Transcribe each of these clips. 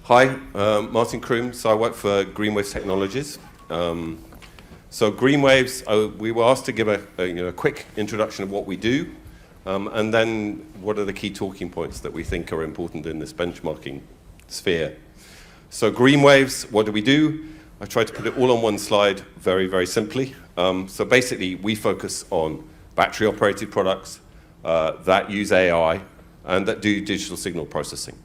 Hi, Martin Kroom. So I work for GreenWaves Technologies. So GreenWaves, we were asked to give a quick introduction of what we do, and then what are the key talking points that we think are important in this benchmarking sphere. So GreenWaves, what do we do? I tried to put it all on one slide very, very simply. So basically, we focus on battery-operated products that use AI and that do digital signal processing.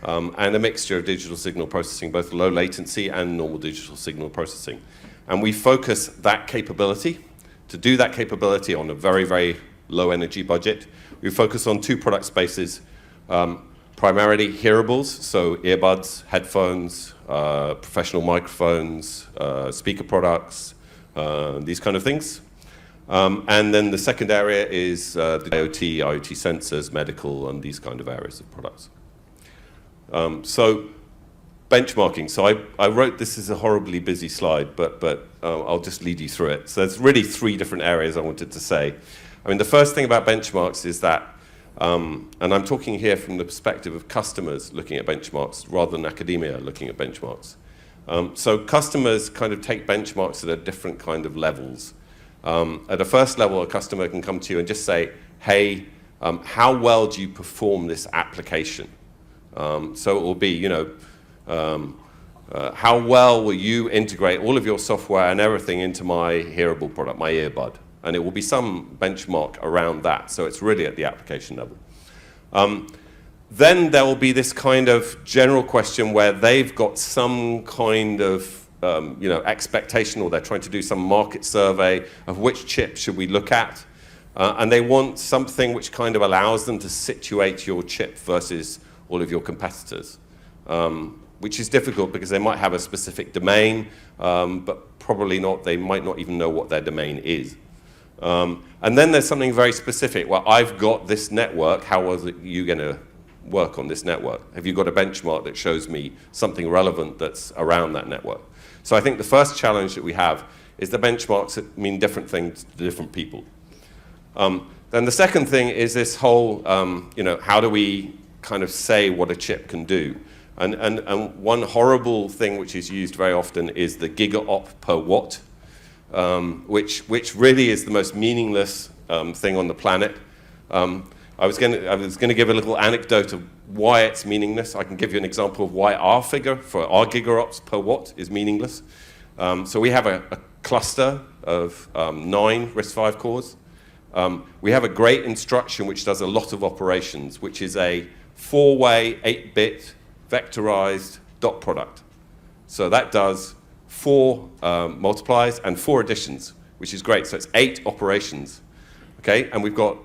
And a mixture of digital signal processing, both low latency and normal digital signal processing. And we focus that capability, to do that capability on a very, very low energy budget. We focus on two product spaces, primarily hearables, so earbuds, headphones, professional microphones, speaker products, these kind of things. And then the second area is the IoT sensors, medical, and these kind of areas of products. So benchmarking. So I wrote this is a horribly busy slide, but I'll just lead you through it. So there's really three different areas I wanted to say. I mean, the first thing about benchmarks is that, and I'm talking here from the perspective of customers looking at benchmarks rather than academia looking at benchmarks. So customers kind of take benchmarks at a different kind of levels. At a first level, a customer can come to you and just say, hey, how well do you perform this application? So it will be, how well will you integrate all of your software and everything into my hearable product, my earbud? And it will be some benchmark around that. So it's really at the application level. Then there will be this kind of general question where they've got some kind of expectation, or they're trying to do some market survey of which chip should we look at. And they want something which kind of allows them to situate your chip versus all of your competitors, which is difficult because they might have a specific domain, but probably not, they might not even know what their domain is. And then there's something very specific. Well, I've got this network, how was you going to work on this network? Have you got a benchmark that shows me something relevant that's around that network? So I think the first challenge that we have is the benchmarks that mean different things to different people. Then the second thing is this whole, how do we kind of say what a chip can do? And one horrible thing which is used very often is the gigaop per watt, which really is the most meaningless thing on the planet. I was going to give a little anecdote of why it's meaningless. I can give you an example of why our figure for our gigaops per watt is meaningless. So we have a cluster of 9 RISC-V cores. We have a great instruction which does a lot of operations, which is a 4-way, 8-bit vectorized dot product. So that does 4 multiplies and 4 additions, which is great. So it's 8 operations. Okay, and we've got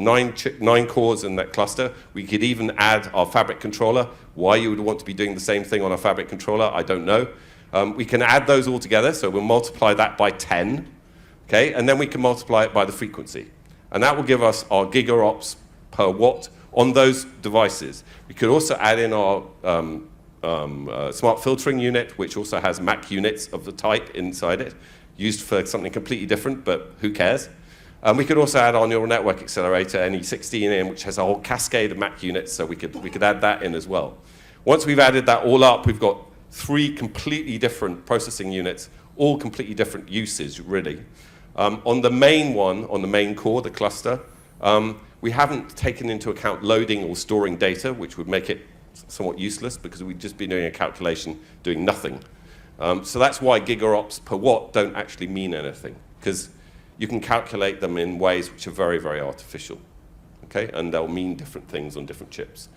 9 cores in that cluster. We could even add our fabric controller. Why you would want to be doing the same thing on a fabric controller, I don't know. We can add those all together, so we'll multiply that by 10. Okay, and then we can multiply it by the frequency. And that will give us our gigaops per watt on those devices. We could also add in our smart filtering unit, which also has MAC units of the type inside it, used for something completely different, but who cares? We could also add our neural network accelerator, NE16 in, which has a whole cascade of MAC units, so we could add that in as well. Once we've added that all up, we've got 3 completely different processing units, all completely different uses, really. On the main one, on the main core, the cluster, we haven't taken into account loading or storing data, which would make it somewhat useless because we'd just be doing a calculation doing nothing. So that's why gigaops per watt don't actually mean anything, because you can calculate them in ways which are very, very artificial. Okay? And they'll mean different things on different chips.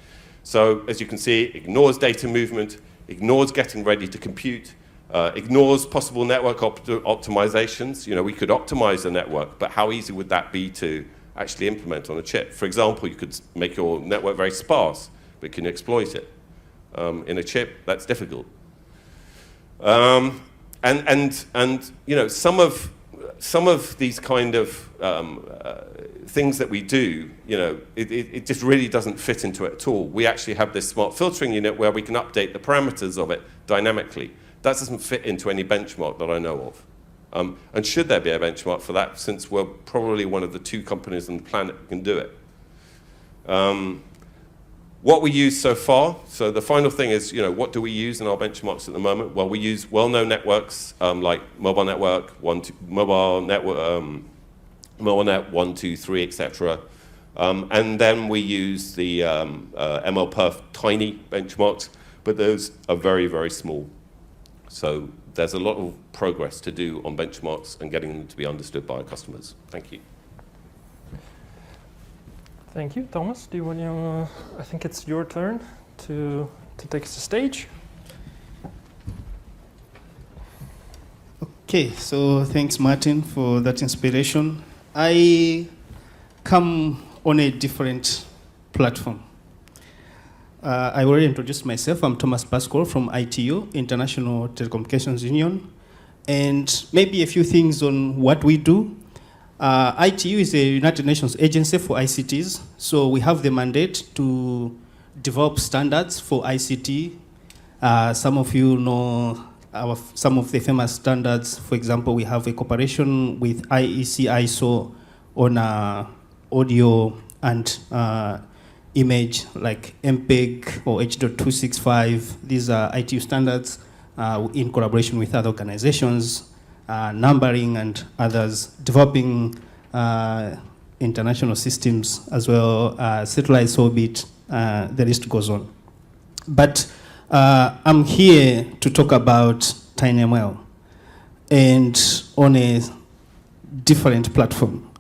So as you can see, it ignores data movement, ignores getting ready to compute, ignores possible network optimizations. We could optimize the network, but how easy would that be to actually implement on a chip? For example, you could make your network very sparse, but can you exploit it? In a chip, that's difficult. Some of these kind of things that we do, it just really doesn't fit into it at all. We actually have this smart filtering unit where we can update the parameters of it dynamically. That doesn't fit into any benchmark that I know of. And should there be a benchmark for that, since we're probably one of the 2 companies on the planet that can do it? What we use so far, so the final thing is, what do we use in our benchmarks at the moment? Well, we use well-known networks like mobile network, MobileNet 1, 2, 3, etc. And then we use the MLPerf tiny benchmarks, but those are very, very small. So there's a lot of progress to do on benchmarks and getting them to be understood by our customers. Thank you. Thank you, Thomas. Do you want to? I think it's your turn to take the stage. Okay, so thanks, Martin, for that inspiration. I come on a different platform. I already introduced myself. I'm Thomas Pascal from ITU, International Telecommunications Union, and maybe a few things on what we do. ITU is a United Nations agency for ICTs, so we have the mandate to develop standards for ICT. Some of you know some of the famous standards. For example, we have a cooperation with IEC ISO on audio and image, like MPEG or H.265. These are ITU standards in collaboration with other organizations. Numbering and others, developing international systems as well, satellite orbit, the list goes on. But I'm here to talk about tinyML and on a different platform.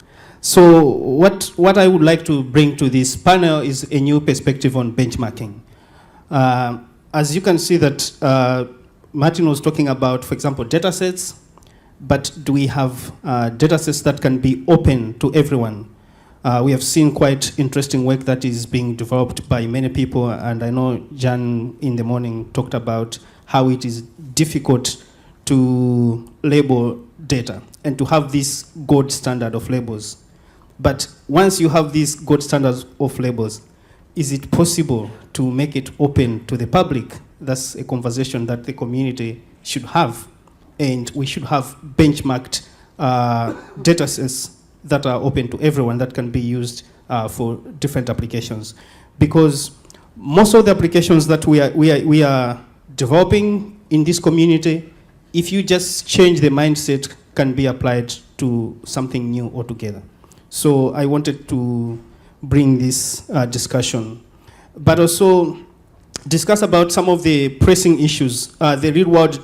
So what I would like to bring to this panel is a new perspective on benchmarking. As you can see that Martin was talking about, for example, data sets. But do we have data sets that can be open to everyone? We have seen quite interesting work that is being developed by many people, and I know Jan in the morning talked about how it is difficult to label data and to have this gold standard of labels. But once you have these gold standards of labels, is it possible to make it open to the public? That's a conversation that the community should have. And we should have benchmarked data sets that are open to everyone that can be used for different applications. Because most of the applications that we are developing in this community, if you just change the mindset, can be applied to something new altogether. So I wanted to bring this discussion, but also discuss about some of the pressing issues, the real-world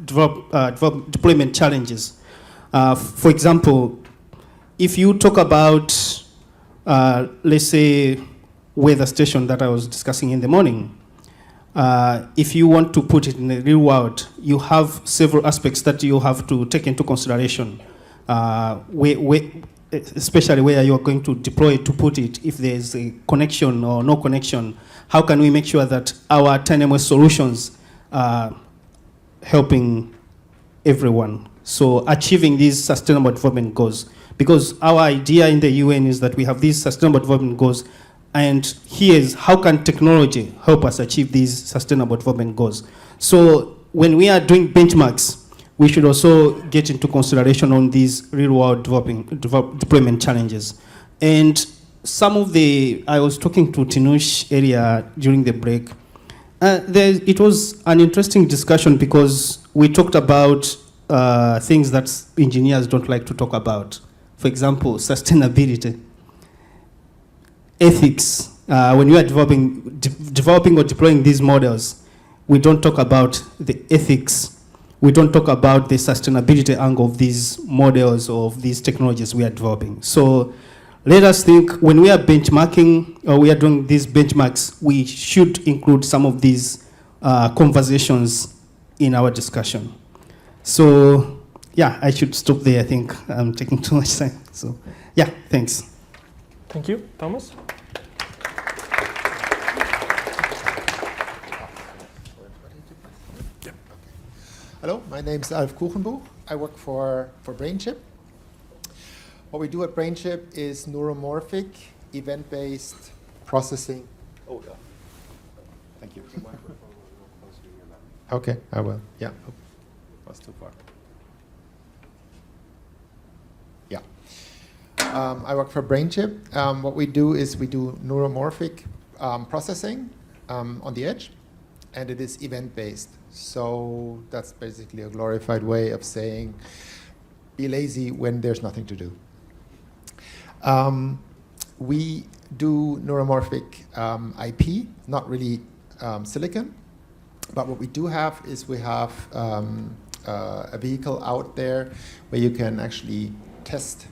deployment challenges. For example, if you talk about, let's say, weather station that I was discussing in the morning, if you want to put it in the real world, you have several aspects that you have to take into consideration, especially where you are going to deploy it, to put it, if there's a connection or no connection. How can we make sure that our tinyML solutions are helping everyone? So achieving these sustainable development goals. Because our idea in the UN is that we have these sustainable development goals, and here's how can technology help us achieve these sustainable development goals. So when we are doing benchmarks, we should also get into consideration on these real-world deployment challenges. And some of I was talking to Tinush earlier during the break. It was an interesting discussion because we talked about things that engineers don't like to talk about. For example, sustainability, ethics. When we are developing or deploying these models, we don't talk about the ethics. We don't talk about the sustainability angle of these models or of these technologies we are developing. So let us think, when we are benchmarking or we are doing these benchmarks, we should include some of these conversations in our discussion. So yeah, I should stop there. I think I'm taking too much time. So yeah, thanks. Thank you, Thomas. Hello, my name is Alf Kuchenbuch. I work for BrainChip. What we do at BrainChip is neuromorphic, event-based processing. Oh, yeah. Thank you. Okay, I will. Yeah. Oh, was too far. Yeah. I work for BrainChip. What we do is we do neuromorphic processing on the edge, and it is event-based. So that's basically a glorified way of saying be lazy when there's nothing to do. We do neuromorphic IP, not really silicon, but what we do have is we have a vehicle out there where you can actually test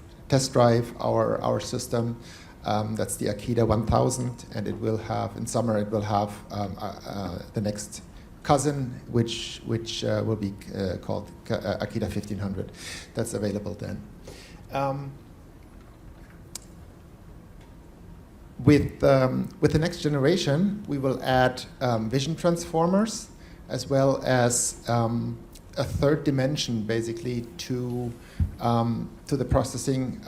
drive our system. That's the Akida 1000, and it will have, in summer, it will have the next cousin, which will be called Akida 1500. That's available then. With the next generation, we will add vision transformers as well as a third dimension, basically, to the processing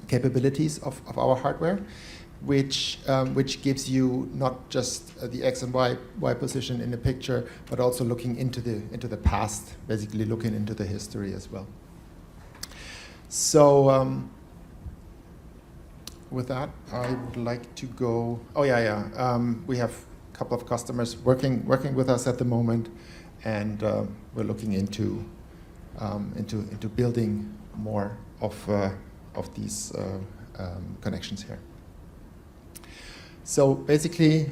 capabilities of our hardware, which gives you not just the X and Y position in the picture, but also looking into the past, basically looking into the history as well. So with that, I would like to go. Oh yeah. We have a couple of customers working with us at the moment, and we're looking into building more of these connections here. So basically,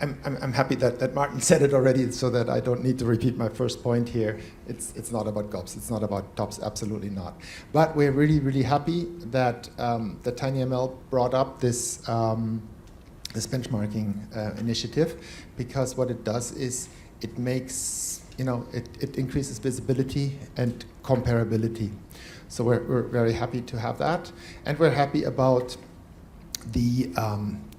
I'm happy that Martin said it already, so that I don't need to repeat my first point here. It's not about GOPS, it's not about TOPS, absolutely not. But we're really happy that that tinyML brought up this this benchmarking initiative, because what it does is it makes, it increases visibility and comparability. So we're very happy to have that, and we're happy about the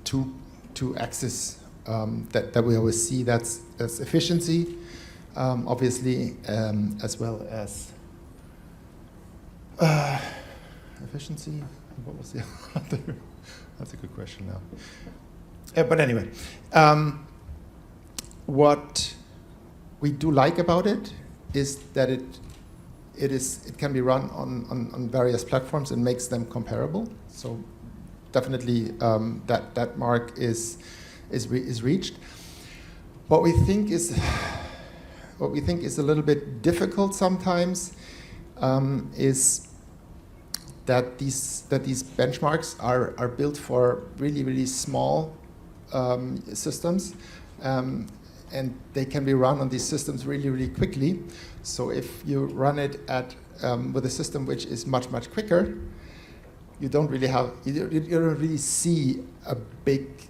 two axes that we always see. That's efficiency, obviously, as well as efficiency. What was the other? That's a good question now. But anyway, what we do like about it is that it can be run on various platforms and makes them comparable. So definitely that mark is reached. What we think is a little bit difficult sometimes is that these benchmarks are built for really small systems, and they can be run on these systems really quickly. So if you run it with a system which is much quicker, you don't really see a big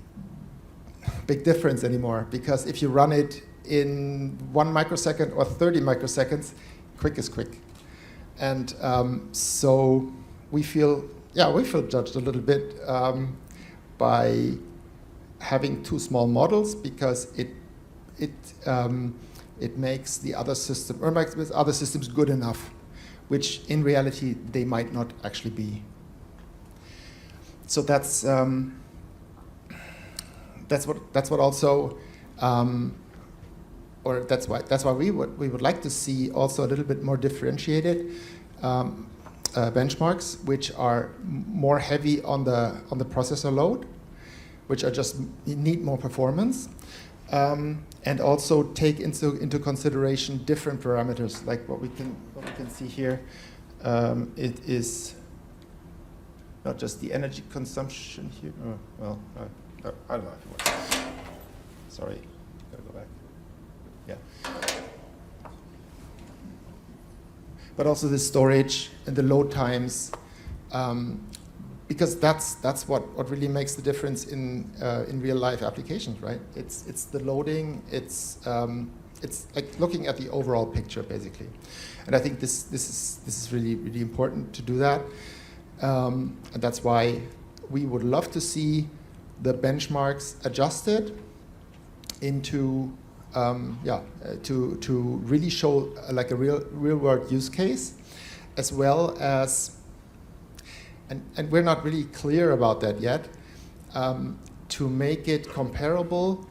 difference anymore, because if you run it in 1 microsecond or 30 microseconds, quick is quick. And so we feel judged a little bit by having two small models, because it makes the other system, or makes other systems good enough, which in reality they might not actually be. So that's what also, or that's why we would like to see also a little bit more differentiated benchmarks, which are more heavy on the processor load, which are just need more performance, and also take into consideration different parameters, like what we can see here. It is not just the energy consumption here. Oh, well, I don't know if it works. Sorry, gotta go back. Yeah. But also the storage and the load times, because that's what really makes the difference in real life applications, right? It's the loading. It's like looking at the overall picture, basically. And I think this is really important to do that. And that's why we would love to see the benchmarks adjusted into to really show like a real world use case, as well as, and we're not really clear about that yet, to make it comparable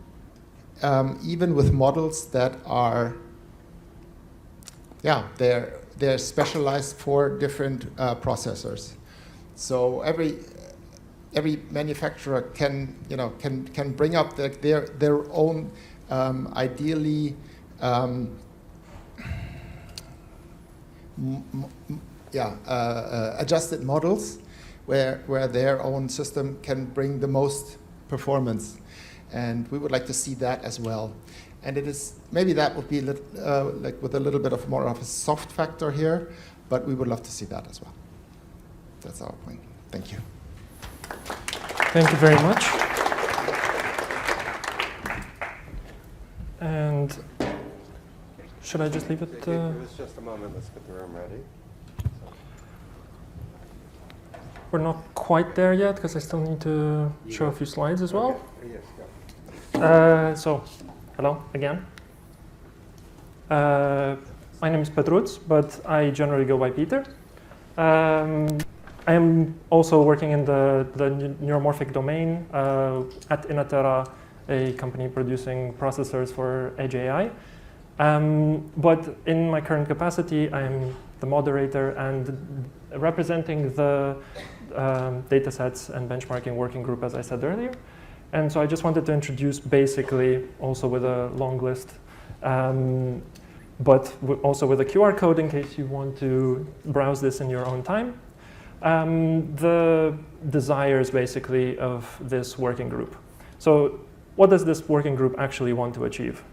even with models that are they're specialized for different processors. So every manufacturer can bring up their own ideally adjusted models where their own system can bring the most performance. And we would like to see that as well. And it is, maybe that would be like with a little bit of more of a soft factor here, but we would love to see that as well. That's our point. Thank you. Thank you very much. And should I just leave it? Give us just a moment. Let's get the room ready. We're not quite there yet because I still need to show a few slides as well. Okay. Yes, So, hello again. My name is Petrut, but I generally go by Peter. I am also working in the neuromorphic domain at Innatera, a company producing processors for edge AI. But in my current capacity, I am the moderator and representing the datasets and benchmarking working group, as I said earlier. And so I just wanted to introduce basically, also with a long list, but also with a QR code in case you want to browse this in your own time, the desires basically of this working group. So what does this working group actually want to achieve?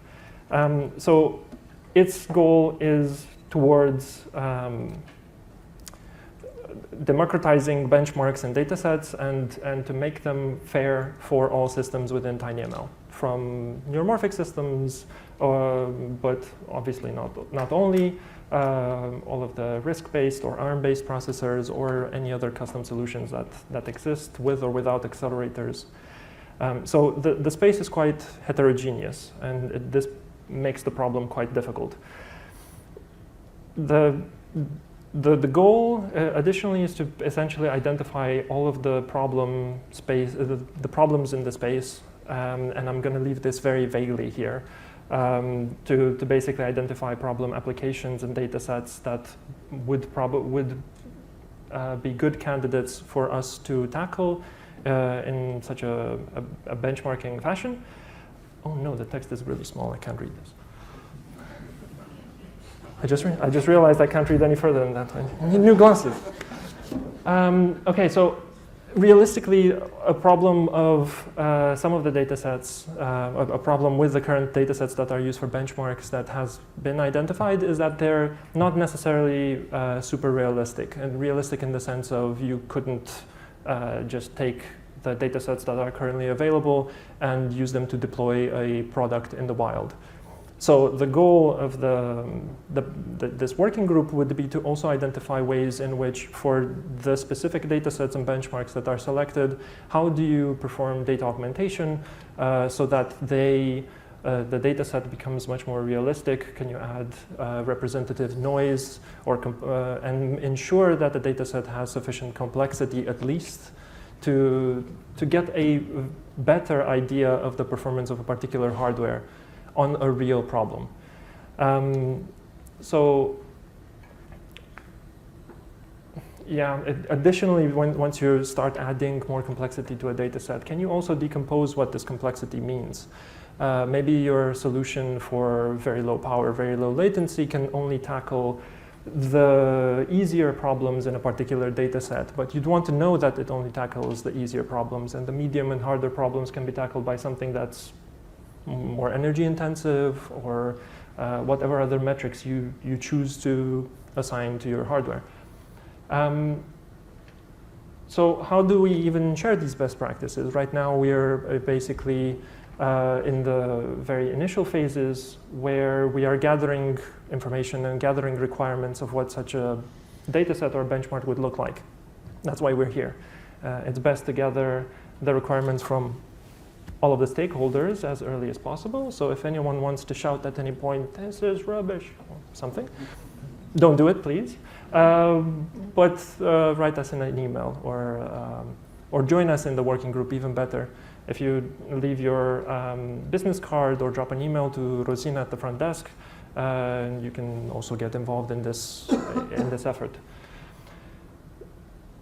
So its goal is towards democratizing benchmarks and datasets and to make them fair for all systems within tinyML, from neuromorphic systems, but obviously not only, all of the RISC-based or ARM-based processors or any other custom solutions that exist with or without accelerators. So the space is quite heterogeneous, and this makes the problem quite difficult. The goal, additionally, is to essentially identify all of the problem space, the problems in the space, and I'm going to leave this very vaguely here, to basically identify problem applications and data sets that would be good candidates for us to tackle in such a benchmarking fashion. Oh no, the text is really small. I can't read this. I just realized I can't read any further than that. I need new glasses. Okay, so realistically, a problem of some of the data sets, a problem with the current data sets that are used for benchmarks that has been identified is that they're not necessarily super realistic. And realistic in the sense of you couldn't just take the data sets that are currently available and use them to deploy a product in the wild. So the goal of this working group would be to also identify ways in which, for the specific data sets and benchmarks that are selected, how do you perform data augmentation so that the data set becomes much more realistic? Can you add representative noise and ensure that the data set has sufficient complexity, at least, to get a better idea of the performance of a particular hardware on a real problem. So yeah, additionally, once you start adding more complexity to a data set, can you also decompose what this complexity means? Maybe your solution for very low power, very low latency can only tackle the easier problems in a particular data set, but you'd want to know that it only tackles the easier problems, and the medium and harder problems can be tackled by something that's more energy intensive, or whatever other metrics you choose to assign to your hardware. So how do we even share these best practices? Right now we're basically in the very initial phases where we are gathering information and gathering requirements of what such a data set or benchmark would look like. That's why we're here. It's best to gather the requirements from all of the stakeholders as early as possible. So if anyone wants to shout at any point, "This is rubbish," or something, don't do it, please. But write us in an email or join us in the working group, even better. If you leave your business card or drop an email to Rosina at the front desk, you can also get involved in this effort.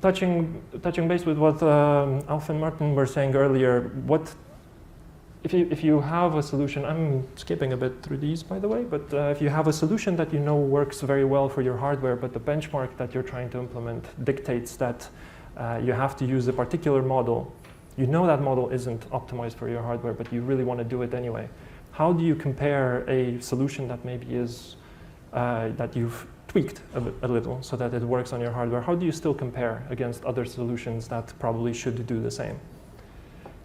touching base with what Alf and Martin were saying earlier, if you have a solution, I'm skipping a bit through these, by the way, but if you have a solution that you know works very well for your hardware, but the benchmark that you're trying to implement dictates that you have to use a particular model, you know that model isn't optimized for your hardware, but you really want to do it anyway. How do you compare a solution that maybe is, that you've tweaked a little so that it works on your hardware? How do you still compare against other solutions that probably should do the same?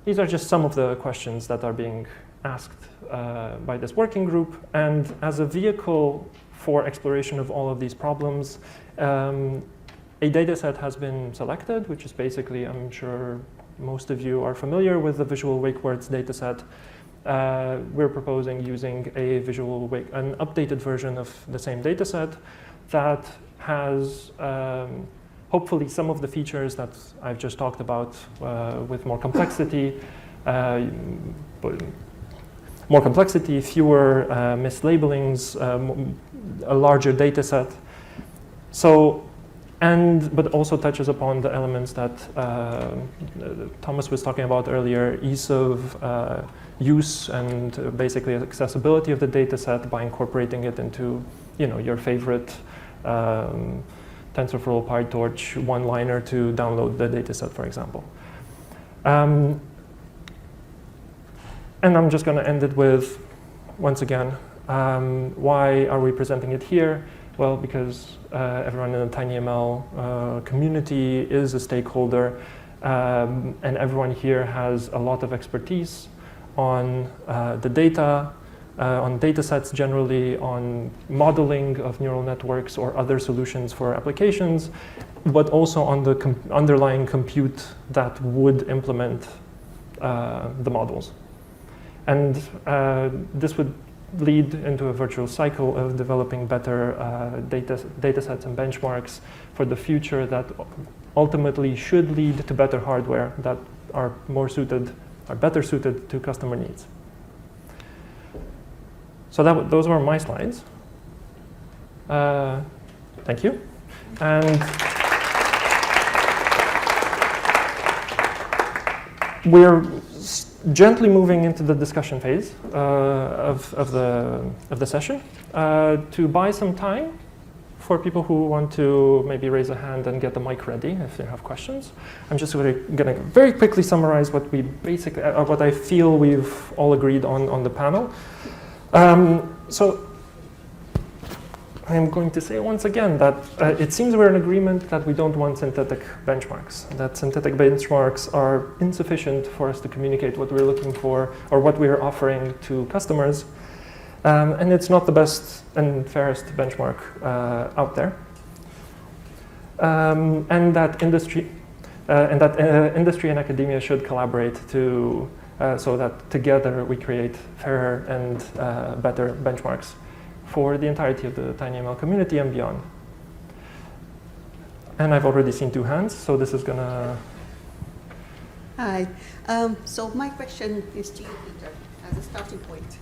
These are just some of the questions that are being asked by this working group. And as a vehicle for exploration of all of these problems, a data set has been selected, which is basically, I'm sure most of you are familiar with the visual wake words data set. We're proposing using an updated version of the same data set that has hopefully some of the features that I've just talked about with more complexity, fewer mislabelings, a larger data set. So, but also touches upon the elements that Thomas was talking about earlier, ease of use and basically accessibility of the data set by incorporating it into your favorite TensorFlow, PyTorch one-liner to download the dataset, for example. And I'm just going to end it with, once again, why are we presenting it here? Well, because everyone in the tinyML community is a stakeholder, and everyone here has a lot of expertise on the data, on data sets generally, on modeling of neural networks or other solutions for applications, but also on the underlying compute that would implement the models. And this would lead into a virtuous cycle of developing better data sets and benchmarks for the future that ultimately should lead to better hardware that are better suited to customer needs. So those were my slides. Thank you. And we're gently moving into the discussion phase of the session. To buy some time for people who want to maybe raise a hand and get the mic ready if they have questions, I'm just going to very quickly summarize what we basically, what I feel we've all agreed on the panel. So I'm going to say once again that it seems we're in agreement that we don't want synthetic benchmarks, that synthetic benchmarks are insufficient for us to communicate what we're looking for or what we're offering to customers. And it's not the best and fairest benchmark out there. And that industry and academia should collaborate to so that together we create fairer and better benchmarks for the entirety of the tinyML community and beyond. And I've already seen 2 hands, so this is gonna... Hi. So my question is to you, Peter, as a starting point.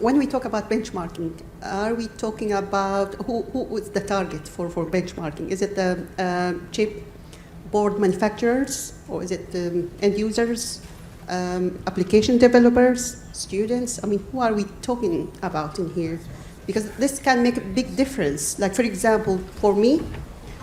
When we talk about benchmarking, are we talking about who is the target for benchmarking? Is it the chip board manufacturers, or is it the end users, application developers, students? I mean, who are we talking about in here? Because this can make a big difference. Like, for example, for me,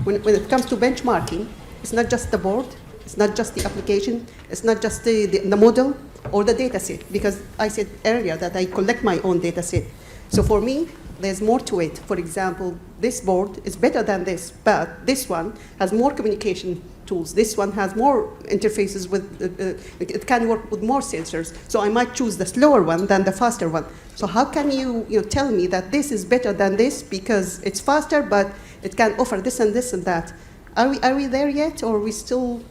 when it comes to benchmarking, it's not just the board, it's not just the application, it's not just the model or the data set, because I said earlier that I collect my own data set. So for me, there's more to it. For example, this board is better than this, but this one has more communication tools. This one has more interfaces with, it can work with more sensors. So I might choose the slower one than the faster one. So how can you tell me that this is better than this because it's faster, but it can offer this and this and that? Are we there yet, or are we still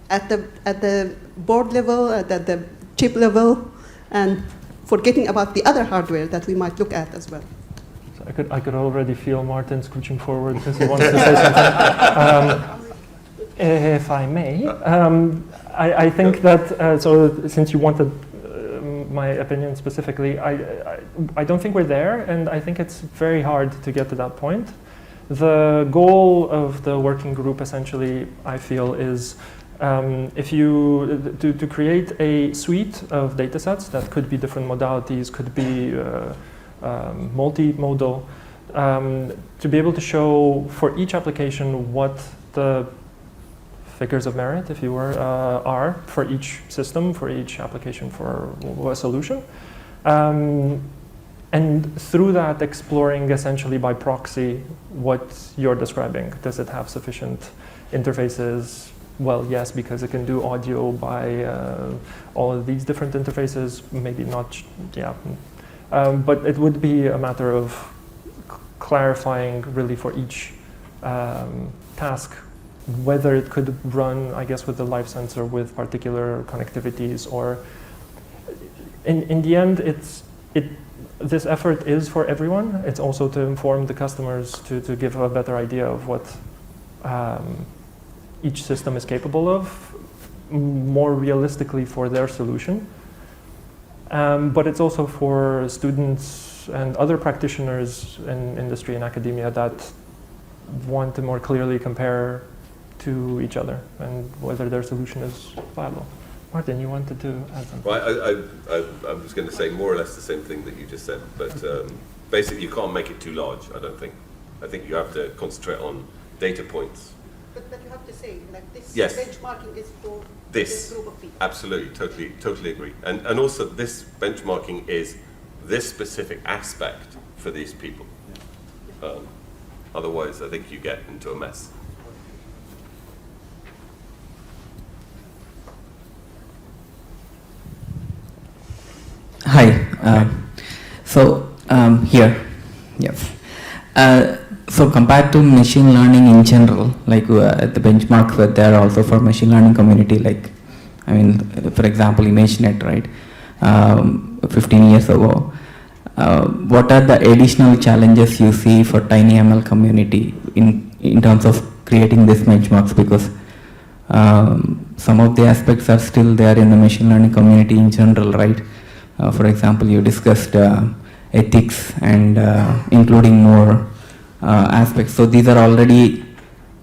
at the board level, at the chip level, and forgetting about the other hardware that we might look at as well? So I could already feel Martin scooching forward because he wants to say something. If I may, I think that, so since you wanted my opinion specifically, I don't think we're there, and I think it's very hard to get to that point. The goal of the working group, essentially, I feel, is to create a suite of data sets that could be different modalities, could be multimodal, to be able to show for each application what the figures of merit, if you were, are for each system, for each application, for a solution. And through that, exploring essentially by proxy what you're describing. Does it have sufficient interfaces? Well, yes, because it can do audio by all of these different interfaces. Maybe not, yeah. But it would be a matter of clarifying really for each task whether it could run, I guess, with the live sensor with particular connectivities, or in the end, this effort is for everyone. It's also to inform the customers to give a better idea of what each system is capable of, more realistically for their solution. But it's also for students and other practitioners in industry and academia that want to more clearly compare to each other and whether their solution is viable. Martin, you wanted to add something? Well, I was going to say more or less the same thing that you just said, but basically you can't make it too large, I don't think. I think you have to concentrate on data points. But you have to say, like, this Yes. benchmarking is for this group of people. Absolutely, totally agree. And also this benchmarking is this specific aspect for these people. Otherwise, I think you get into a mess. Hi. Here, yes. So compared to machine learning in general, like the benchmarks were there also for machine learning community, like, I mean, for example, ImageNet, right? 15 years ago. What are the additional challenges you see for tinyML community in terms of creating these benchmarks? Because some of the aspects are still there in the machine learning community in general, right? For example, you discussed ethics and including more aspects. So these are already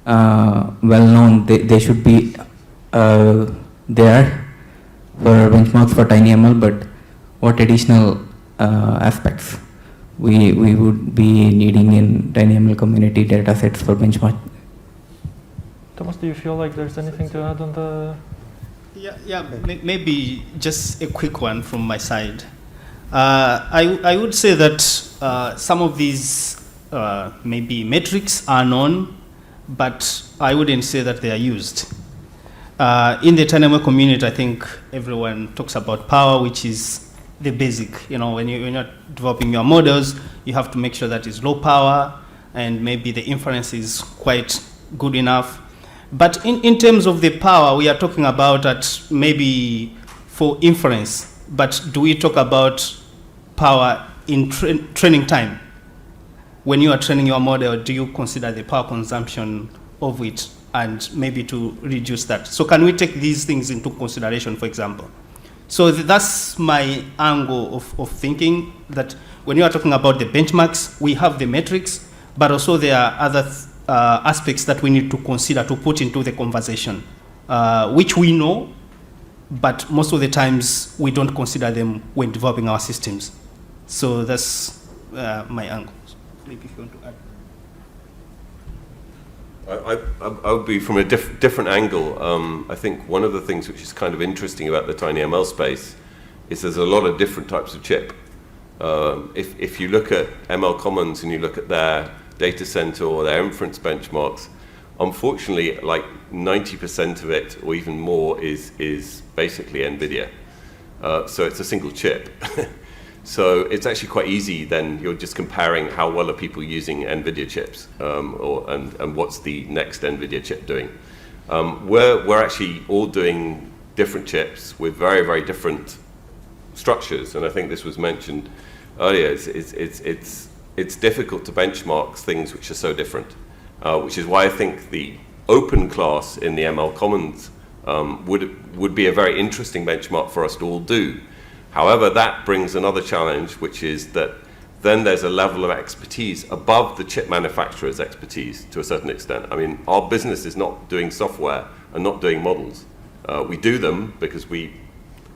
well known. They should be there for benchmarks for tinyML, but what additional aspects we would be needing in tinyML community data sets for benchmark? Thomas, do you feel like there's anything to add on the... Yeah, maybe just a quick one from my side. I would say that some of these maybe metrics are known, but I wouldn't say that they are used. In the tinyML community, I think everyone talks about power, which is the basic. You know, when you're developing your models, you have to make sure that it's low power, and maybe the inference is quite good enough. But in terms of the power, we are talking about that maybe for inference, but do we talk about power in training time? When you are training your model, do you consider the power consumption of it and maybe to reduce that? So can we take these things into consideration, for example? So that's my angle of thinking, that when you are talking about the benchmarks, we have the metrics, but also there are other aspects that we need to consider to put into the conversation, which we know, but most of the times we don't consider them when developing our systems. So that's my angle. Maybe if you want to add. I would be from a different angle. I think one of the things which is kind of interesting about the tinyML space is there's a lot of different types of chip. If you look at ML Commons and you look at their data center or their inference benchmarks, unfortunately, like 90% of it or even more is basically NVIDIA. So it's a single chip. So it's actually quite easy then, you're just comparing how well are people using NVIDIA chips and what's the next NVIDIA chip doing. We're actually all doing different chips with very, very different structures, and I think this was mentioned earlier. It's difficult to benchmark things which are so different, which is why I think the open class in the ML Commons would be a very interesting benchmark for us to all do. However, that brings another challenge, which is that then there's a level of expertise above the chip manufacturer's expertise to a certain extent. I mean, our business is not doing software and not doing models. We do them because we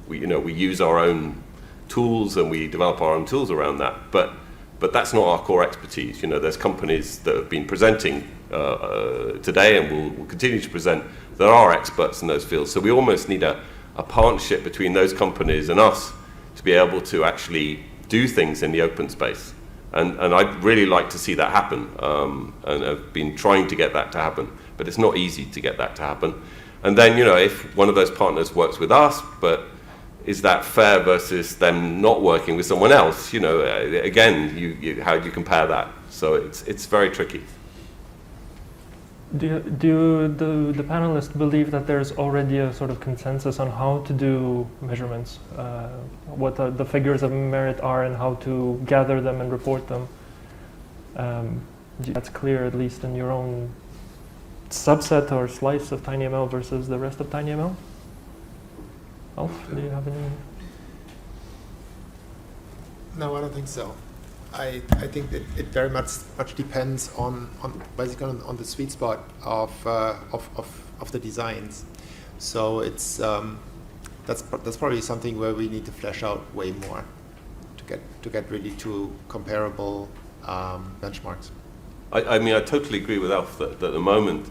use our own tools and we develop our own tools around that. But that's not our core expertise. There's companies that have been presenting today and will continue to present that are experts in those fields. So we almost need a partnership between those companies and us to be able to actually do things in the open space. And I'd really like to see that happen. And I've been trying to get that to happen. But it's not easy to get that to happen. And then, if one of those partners works with us, but is that fair versus them not working with someone else? Again, how do you compare that? So it's very tricky. Do the panelists believe that there's already a sort of consensus on how to do measurements, what the figures of merit are and how to gather them and report them? That's clear, at least in your own subset or slice of tinyML versus the rest of tinyML? Alf, do you have any? No, I don't think so. I think that it very much depends on basically on the sweet spot of the designs. So it's that's probably something where we need to flesh out way more to get really to comparable benchmarks. I mean, I totally agree with Alf that at the moment,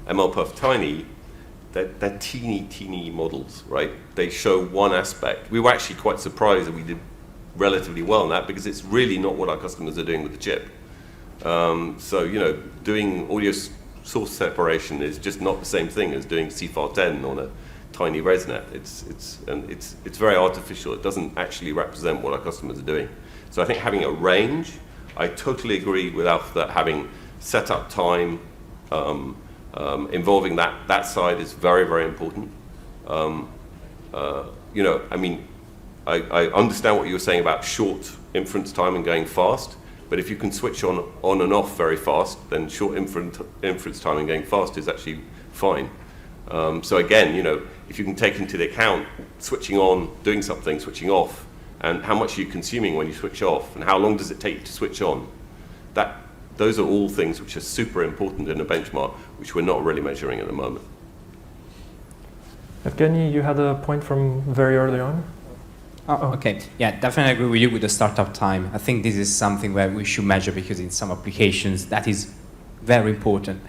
MLPerf Tiny, they're teeny models, right? They show one aspect. We were actually quite surprised that we did relatively well in that because it's really not what our customers are doing with the chip. So, doing audio source separation is just not the same thing as doing CFAR10 on a tiny ResNet. It's very artificial. It doesn't actually represent what our customers are doing. So I think having a range, I totally agree with Alf that having setup time, involving that side is very, very important. I understand what you were saying about short inference time and going fast, but if you can switch on and off very fast, then short inference time and going fast is actually fine. So again, if you can take into account switching on, doing something, switching off, and how much are you consuming when you switch off, and how long does it take to switch on, those are all things which are super important in a benchmark, which we're not really measuring at the moment. Evgeny, you had a point from very early on. Oh, okay. Yeah, definitely agree with you with the startup time. I think this is something where we should measure because in some applications that is very important.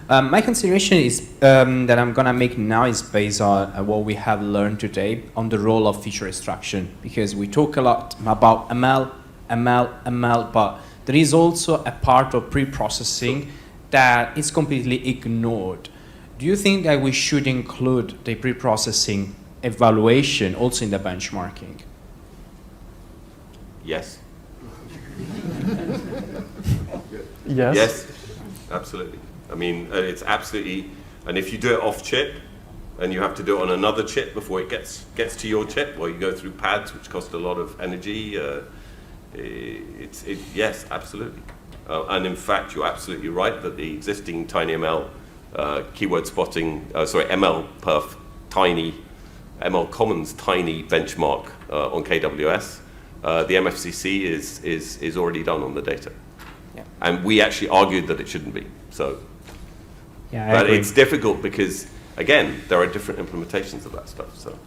My consideration is that I'm gonna make now is based on what we have learned today on the role of feature extraction, because we talk a lot about ML, but there is also a part of pre-processing that is completely ignored. Do you think that we should include the pre-processing evaluation also in the benchmarking? Yes. Yes. Yes, absolutely. I mean, it's absolutely, and if you do it off chip, and you have to do it on another chip before it gets to your chip, or you go through pads, which cost a lot of energy, yes, absolutely. And in fact, you're absolutely right that the existing tinyML keyword spotting, MLPerf Tiny, ML Commons Tiny benchmark on KWS, the MFCC is already done on the data. Yeah. And we actually argued that it shouldn't be. So, yeah, but it's difficult because, again, there are different implementations of that stuff. So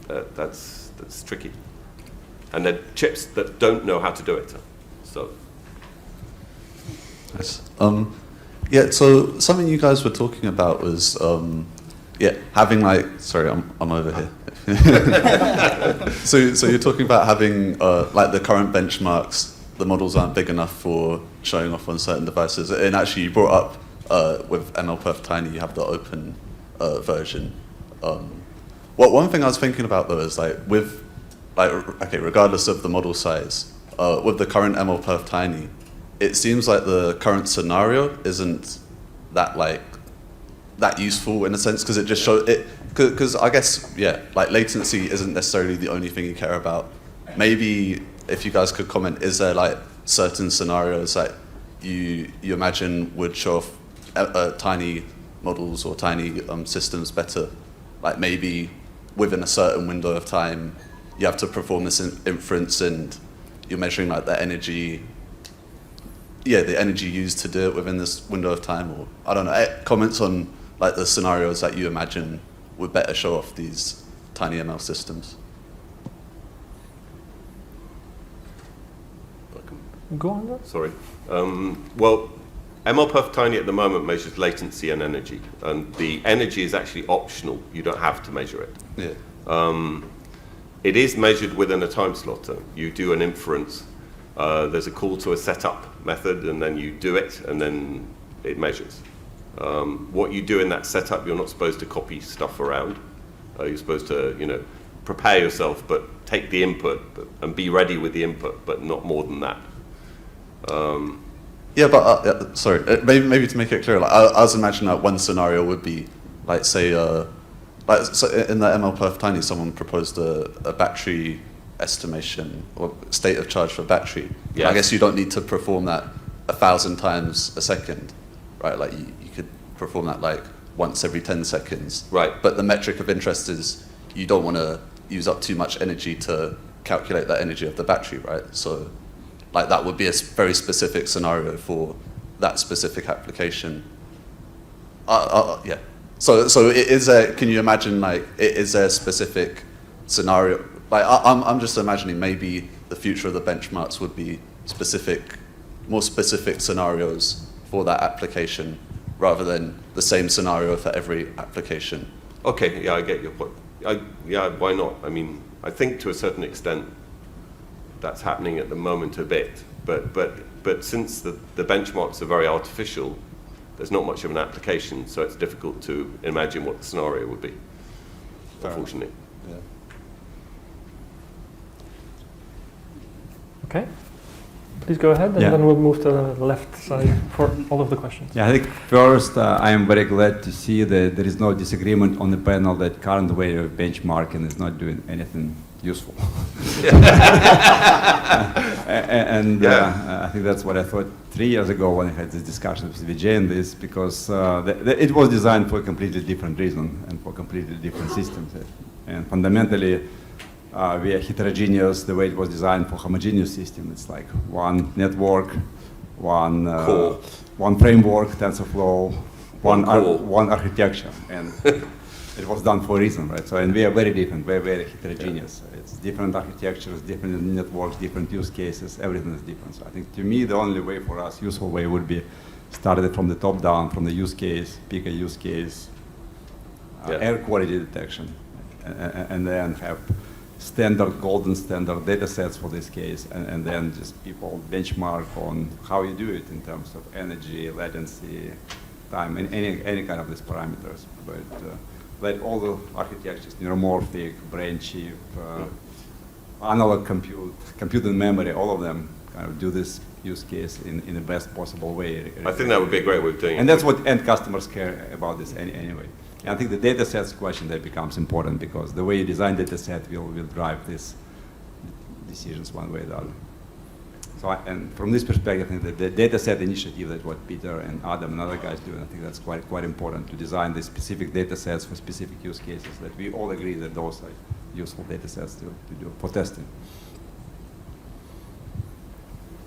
that's tricky. And there are chips that don't know how to do it. So. Nice. Yeah, so something you guys were talking about was, having sorry, I'm over here. So you're talking about having the current benchmarks, the models aren't big enough for showing off on certain devices. And actually you brought up with MLPerf Tiny, you have the open version. One thing I was thinking about though is regardless of the model size, with the current MLPerf Tiny, it seems like the current scenario isn't that useful in a sense, because it just shows it. Because I guess latency isn't necessarily the only thing you care about. Maybe if you guys could comment, is there certain scenarios that you imagine would show off tiny models or tiny systems better? Maybe within a certain window of time, you have to perform this inference, and you're measuring like the energy, the energy used to do it within this window of time, or I don't know, comments on like the scenarios that you imagine would better show off these tinyML systems. Go on then. Sorry. Well, MLPerf Tiny at the moment measures latency and energy, and the energy is actually optional. You don't have to measure it. Yeah. It is measured within a time slot. You do an inference. There's a call to a setup method, and then you do it, and then it measures. What you do in that setup, you're not supposed to copy stuff around. You're supposed to, prepare yourself, but take the input and be ready with the input, but not more than that. Sorry, maybe to make it clear, like, I was imagining that one scenario would be, like, say, so in the MLPerf Tiny, someone proposed a battery estimation or state of charge for battery. Yes. I guess you don't need to perform that 1,000 times a second, right? Like you could perform that like once every 10 seconds. Right. But the metric of interest is you don't want to use up too much energy to calculate that energy of the battery, right? So like that would be a very specific scenario for that specific application. Yeah. So can you imagine like, is there a specific scenario? Like I'm just imagining maybe the future of the benchmarks would be more specific scenarios for that application rather than the same scenario for every application. Okay, yeah, I get your point. Yeah, why not? I mean, I think to a certain extent that's happening at the moment a bit, but since the benchmarks are very artificial, there's not much of an application, so it's difficult to imagine what the scenario would be, unfortunately. Yeah. Okay. Please go ahead, and then we'll move to the left side for all of the questions. Yeah, I think first I am very glad to see that there is no disagreement on the panel that current way of benchmarking is not doing anything useful. I think that's what I thought 3 years ago when I had this discussion with Vijay on this, because it was designed for a completely different reason and for completely different systems. And fundamentally, we are heterogeneous the way it was designed for homogeneous system. It's like one network, one framework, TensorFlow, one architecture, and it was done for a reason, right? So, and we are very different, very heterogeneous. It's different architectures, different networks, different use cases. Everything is different. So I think to me the only way for us, useful way, would be started from the top down, from the use case, pick a use case, air quality detection, and then have golden standard data sets for this case, and then just people benchmark on how you do it in terms of energy, latency, time, and any kind of these parameters. But let all the architectures, neuromorphic, brain chip, analog compute and memory, all of them kind of do this use case in the best possible way. I think that would be a great way of doing it. And that's what end customers care about this anyway. And I think the data sets question that becomes important, because the way you design data set will drive these decisions one way or the other. So, and from this perspective, I think that the data set initiative, that's what Peter and Adam and other guys do, and I think that's quite important to design the specific data sets for specific use cases, that we all agree that those are useful data sets to do for testing.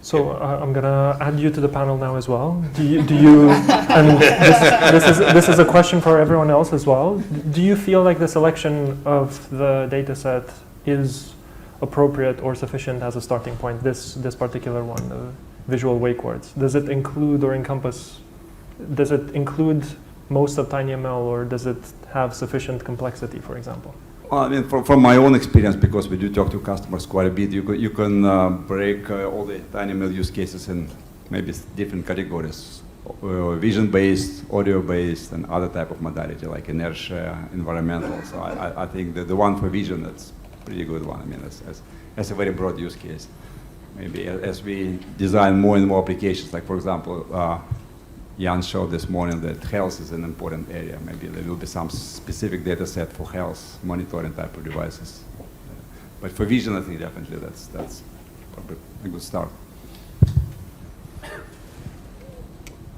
So I'm gonna add you to the panel now as well. Do you and this is a question for everyone else as well. Do you feel like the selection of the data set is appropriate or sufficient as a starting point? This particular one, the visual wake words. Does it include or encompass? Does it include most of tinyML, or does it have sufficient complexity, for example? Well, I mean, from my own experience, because we do talk to customers quite a bit, you can break all the tinyML use cases in maybe different categories: vision-based, audio-based, and other type of modality like inertia, environmental. So I think that the one for vision, that's a pretty good one. I mean, as a very broad use case. Maybe as we design more and more applications, like for example, Jan showed this morning that health is an important area. Maybe there will be some specific data set for health monitoring type of devices. But for vision, I think definitely that's probably a good start.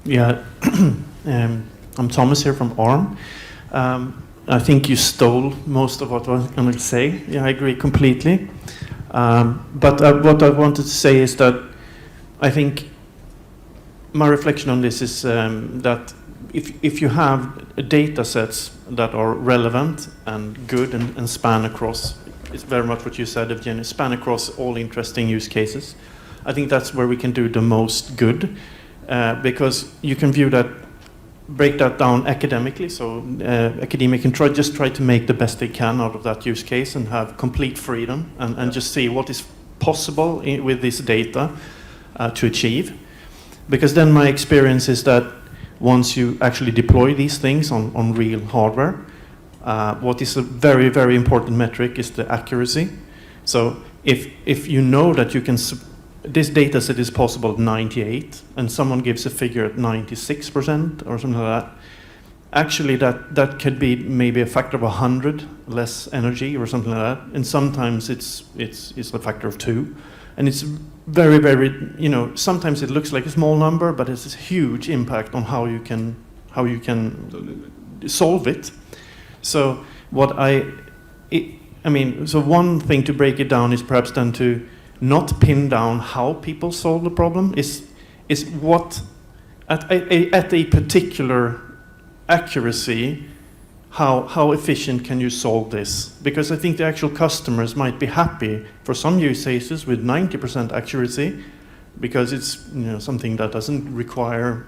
Yeah, I'm Thomas here from ARM. I think you stole most of what I was going to say. Yeah, I agree completely. But what I wanted to say is that I think my reflection on this is that if you have data sets that are relevant and good and span across, it's very much what you said, Evgeny, span across all interesting use cases, I think that's where we can do the most good, because you can break that down academically, so academia can just try to make the best they can out of that use case and have complete freedom and just see what is possible with this data to achieve. Because then my experience is that once you actually deploy these things on real hardware, what is a very, very important metric is the accuracy. So if you know that you can, this data set is possible at 98, and someone gives a figure at 96% or something like that, actually that could be maybe a factor of 100 less energy or something like that, and sometimes it's a factor of 2. And it's very, very, sometimes it looks like a small number, but it's a huge impact on how you can solve it. So so one thing to break it down is perhaps then to not pin down how people solve the problem, is what at a particular accuracy, how efficient can you solve this? Because I think the actual customers might be happy for some use cases with 90% accuracy, because it's something that doesn't require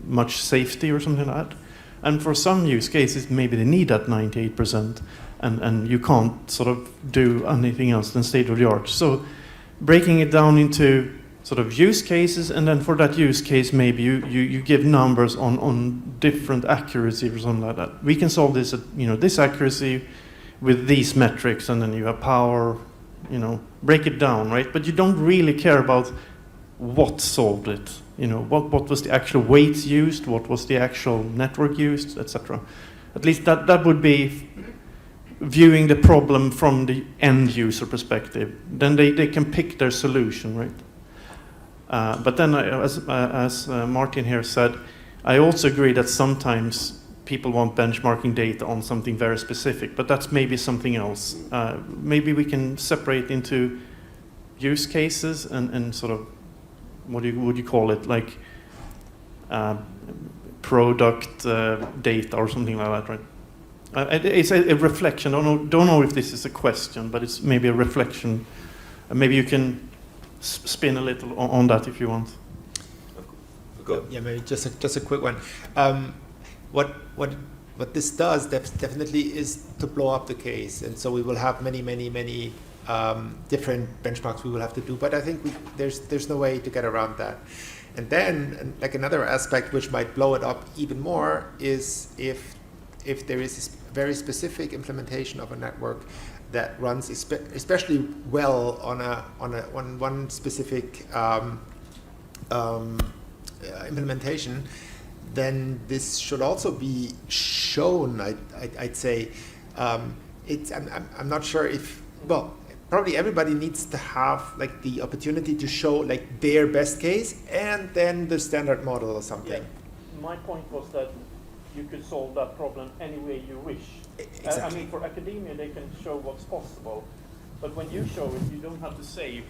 much safety or something like that. And for some use cases, maybe they need that 98%, and you can't sort of do anything else than state of the art. So breaking it down into sort of use cases, and then for that use case, maybe you give numbers on different accuracy or something like that. We can solve this at this accuracy with these metrics, and then you have power, break it down, right? But you don't really care about what solved it. What was the actual weights used, what was the actual network used, etc. At least that would be viewing the problem from the end user perspective. Then they can pick their solution, right? But then, as Martin here said, I also agree that sometimes people want benchmarking data on something very specific, but that's maybe something else. Maybe we can separate into use cases and sort of, what would you call it, like product data or something like that, right? It's a reflection. Don't know if this is a question, but it's maybe a reflection. Maybe you can spin a little on that if you want. Yeah, maybe just a quick one. What this does definitely is to blow up the case, and so we will have many different benchmarks we will have to do. But I think there's no way to get around that. And then, like another aspect which might blow it up even more is if there is a very specific implementation of a network that runs especially well on one specific implementation, then this should also be shown. I'd say I'm not sure if, well, probably everybody needs to have like the opportunity to show like their best case and then the standard model or something. Yeah. My point was that you could solve that problem any way you wish. Exactly. I mean, for academia, they can show what's possible, but when you show it, you don't have to say.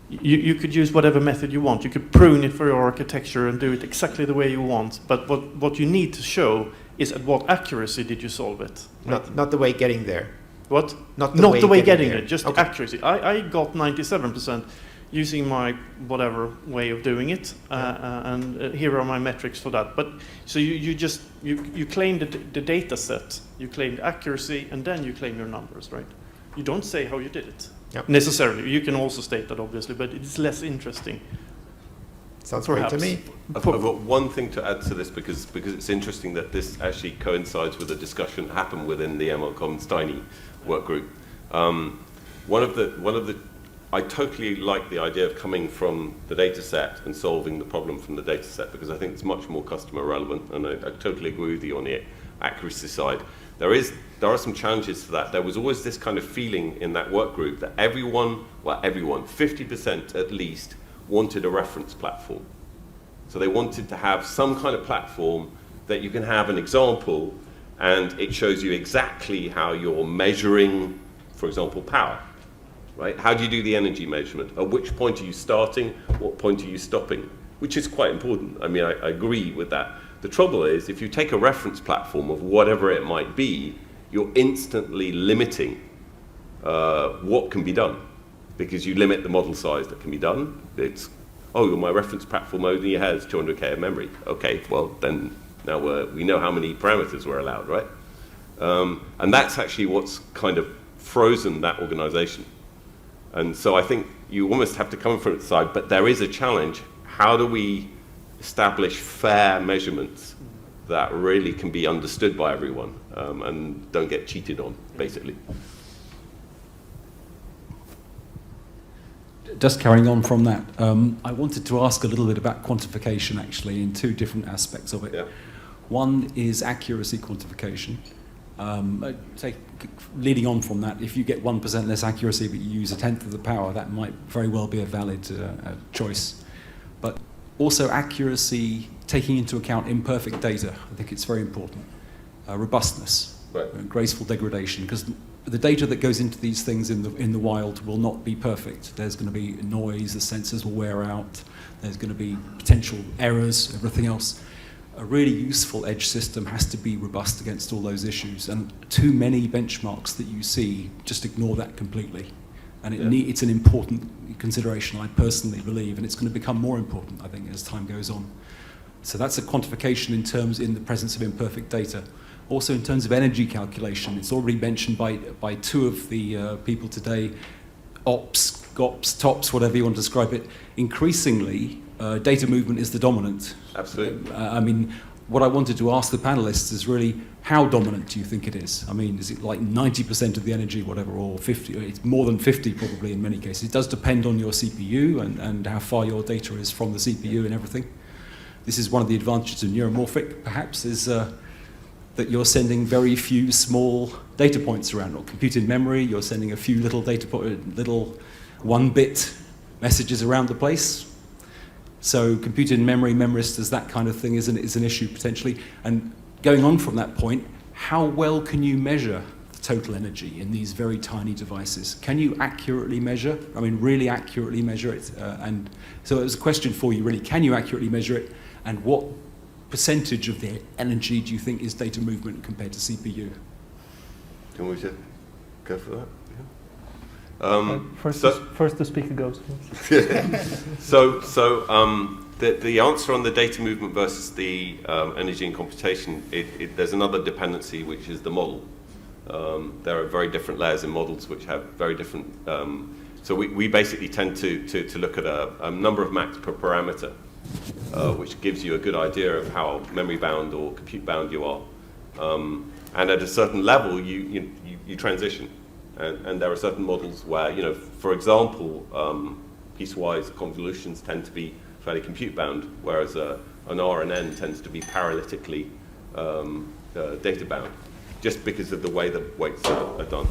You could use whatever method you want. You could prune it for your architecture and do it exactly the way you want. But what you need to show is at what accuracy did you solve it. Right? Not the way getting there. What? Not the way getting there. Just okay. accuracy. I got 97% using my whatever way of doing it, and here are my metrics for that. But so you claim the data set, you claim the accuracy, and then you claim your numbers, right? You don't say how you did it necessarily. You can also state that, obviously, but it's less interesting. Sounds great to me. I've got one thing to add to this because it's interesting that this actually coincides with a discussion that happened within the ML Commons Tiny work group. One of the I totally like the idea of coming from the data set and solving the problem from the data set, because I think it's much more customer relevant, and I totally agree with you on the accuracy side. There are some challenges to that. There was always this kind of feeling in that work group that everyone, 50% at least, wanted a reference platform. So they wanted to have some kind of platform that you can have an example and it shows you exactly how you're measuring for example, power, right? How do you do the energy measurement? At which point are you starting? What point are you stopping? Which is quite important. I mean, I agree with that. The trouble is, if you take a reference platform of whatever it might be, you're instantly limiting what can be done, because you limit the model size that can be done. It's, oh, my reference platform only has 200K of memory. Okay, well, then now we know how many parameters we're allowed, right? And that's actually what's kind of frozen that organization. And so I think you almost have to come from the side, but there is a challenge. How do we establish fair measurements that really can be understood by everyone and don't get cheated on, basically? Just carrying on from that, I wanted to ask a little bit about quantification, actually, in two different aspects of it. Yeah. One is accuracy quantification. Leading on from that, if you get 1% less accuracy but you use 1/10 of the power, that might very well be a valid choice. But also accuracy, taking into account imperfect data, I think it's very important. Robustness, right. Graceful degradation, because the data that goes into these things in the wild will not be perfect. There's going to be noise, the sensors will wear out, there's going to be potential errors, everything else. A really useful edge system has to be robust against all those issues, and too many benchmarks that you see just ignore that completely. And it's an important consideration, I personally believe, and it's going to become more important, I think, as time goes on. So that's a quantification in the presence of imperfect data. Also, in terms of energy calculation, it's already mentioned by two of the people today, ops, GOPS, TOPS, whatever you want to describe it. Increasingly, data movement is the dominant. Absolutely. I mean, what I wanted to ask the panelists is really, how dominant do you think it is? I mean, is it like 90% of the energy, whatever, or 50? It's more than 50 probably in many cases. It does depend on your CPU and how far your data is from the CPU and everything. This is one of the advantages of Neuromorphic, perhaps, is that you're sending very few small data points around, or compute in memory, you're sending a few little little 1-bit messages around the place. So compute in memory, memristors, that kind of thing is an issue potentially. And going on from that point, how well can you measure the total energy in these very tiny devices? Can you accurately measure? I mean, really accurately measure it? And so it was a question for you, really. Can you accurately measure it? And what percentage of the energy do you think is data movement compared to CPU? Can we just go for that? First the speaker goes. So the answer on the data movement versus the energy and computation, there's another dependency, which is the model. There are very different layers in models which have very different. So we basically tend to look at a number of max per parameter, which gives you a good idea of how memory bound or compute bound you are. And at a certain level, you transition. And there are certain models where, for example, piecewise convolutions tend to be fairly compute bound, whereas an R and N tends to be paralytically data bound, just because of the way the weights are done.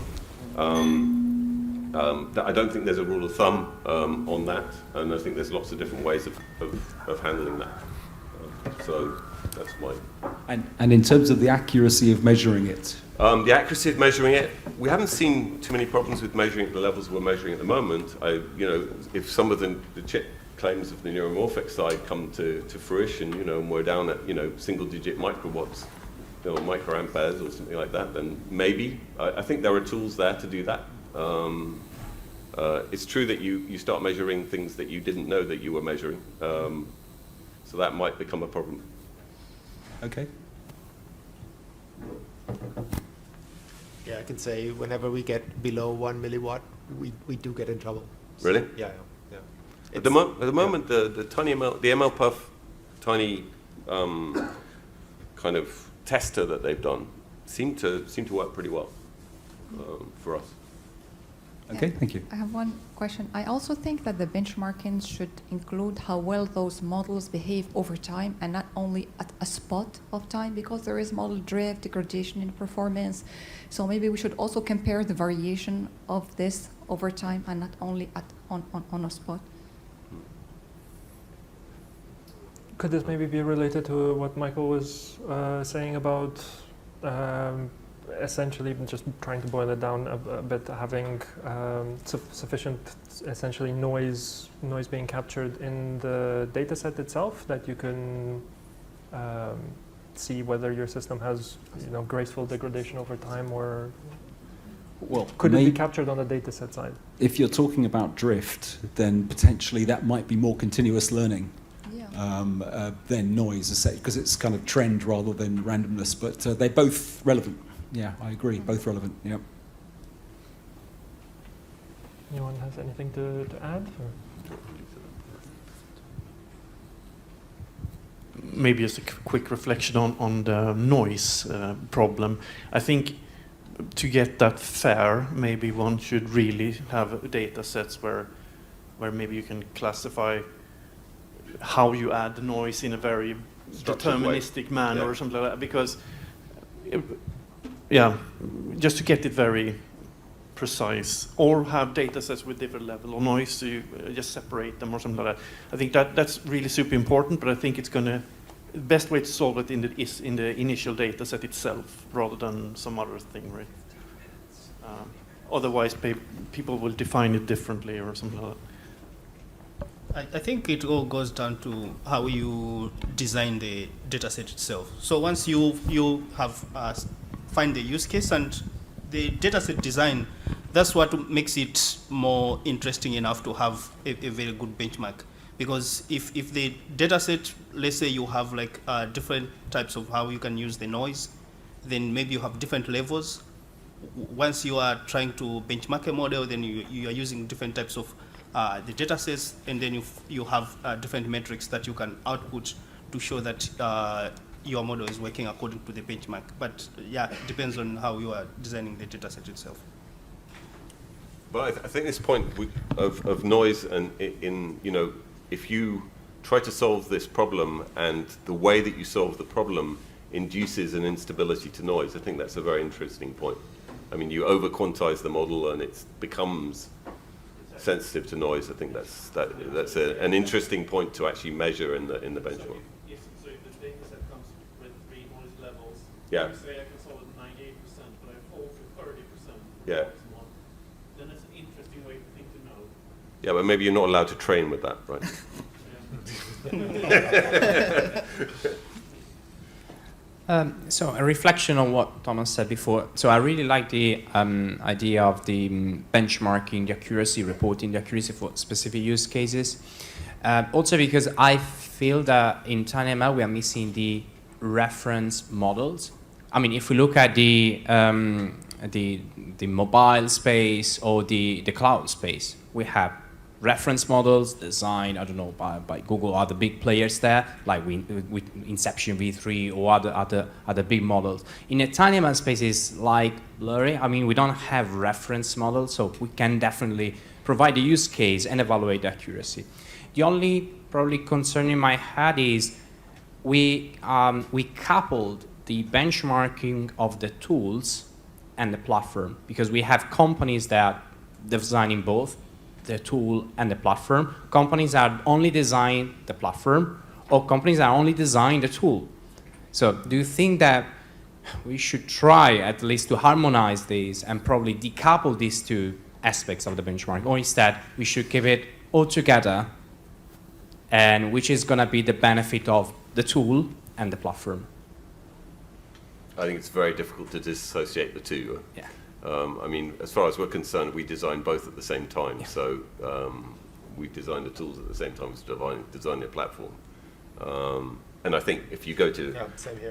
I don't think there's a rule of thumb on that, and I think there's lots of different ways of handling that. So that's my... And in terms of the accuracy of measuring it? The accuracy of measuring it, we haven't seen too many problems with measuring at the levels we're measuring at the moment. If some of the chip claims of the neuromorphic side come to fruition, and we're down at, single-digit microwatts, microamperes or something like that, then maybe. I think there are tools there to do that. It's true that you start measuring things that you didn't know that you were measuring, so that might become a problem. Okay. Yeah, I can say whenever we get below 1 milliwatt, we do get in trouble. Really? Yeah. At the moment, the tinyML, the MLPuff tiny kind of tester that they've done seem to work pretty well for us. Okay, thank you. I have one question. I also think that the benchmarking should include how well those models behave over time and not only at a spot of time, because there is model drift, degradation in performance. So maybe we should also compare the variation of this over time and not only on a spot. Could this maybe be related to what Michael was saying about essentially, just trying to boil it down a bit, having sufficient, essentially, noise being captured in the data set itself, that you can see whether your system has, graceful degradation over time, or could it be captured on the data set side? If you're talking about drift, then potentially that might be more continuous learning than noise, because it's kind of trend rather than randomness. But they're both relevant. Yeah, I agree. Both relevant. Yeah. Anyone has anything to add? Or? Maybe just a quick reflection on the noise problem. I think to get that fair, maybe one should really have data sets where maybe you can classify how you add the noise in a very deterministic manner or something like that. Because, just to get it very precise, or have data sets with different level of noise, so you just separate them or something like that. I think that's really super important, but I think the best way to solve it is in the initial data set itself, rather than some other thing, right? Otherwise, people will define it differently or something like that. I think it all goes down to how you design the data set itself. So once you have find the use case and the data set design, that's what makes it more interesting enough to have a very good benchmark. Because if the data set, let's say you have like different types of how you can use the noise, then maybe you have different levels. Once you are trying to benchmark a model, then you are using different types of the data sets, and then you have different metrics that you can output to show that your model is working according to the benchmark. But yeah, it depends on how you are designing the data set itself. But I think this point of noise, and if you try to solve this problem and the way that you solve the problem induces an instability to noise, I think that's a very interesting point. I mean, you over-quantize the model and it becomes sensitive to noise. I think that's an interesting point to actually measure in the benchmark. So if the data set comes with 3 noise levels, you say I can solve it 98%, but I fall to 30%. Yeah. Then it's an interesting way to know. Yeah, but maybe you're not allowed to train with that, right? So a reflection on what Thomas said before. So I really like the idea of the benchmarking, the accuracy, reporting the accuracy for specific use cases. Also because I feel that in tinyML we are missing the reference models. I mean, if we look at the mobile space or the cloud space, we have reference models designed, I don't know, by Google or other big players there, like with Inception V3 or other big models. In a tinyML space, it's like blurry. I mean, we don't have reference models, so we can definitely provide the use case and evaluate the accuracy. The only probably concern in my head is we coupled the benchmarking of the tools and the platform, because we have companies that are designing both the tool and the platform. Companies are only design the platform, or companies are only design the tool. So do you think that we should try at least to harmonize these and probably decouple these two aspects of the benchmark, or instead we should keep it all together, and which is going to be the benefit of the tool and the platform? I think it's very difficult to dissociate the two. Yeah. I mean, as far as we're concerned, we design both at the same time. Yeah. So we design the tools at the same time as design the platform. And I think if you go to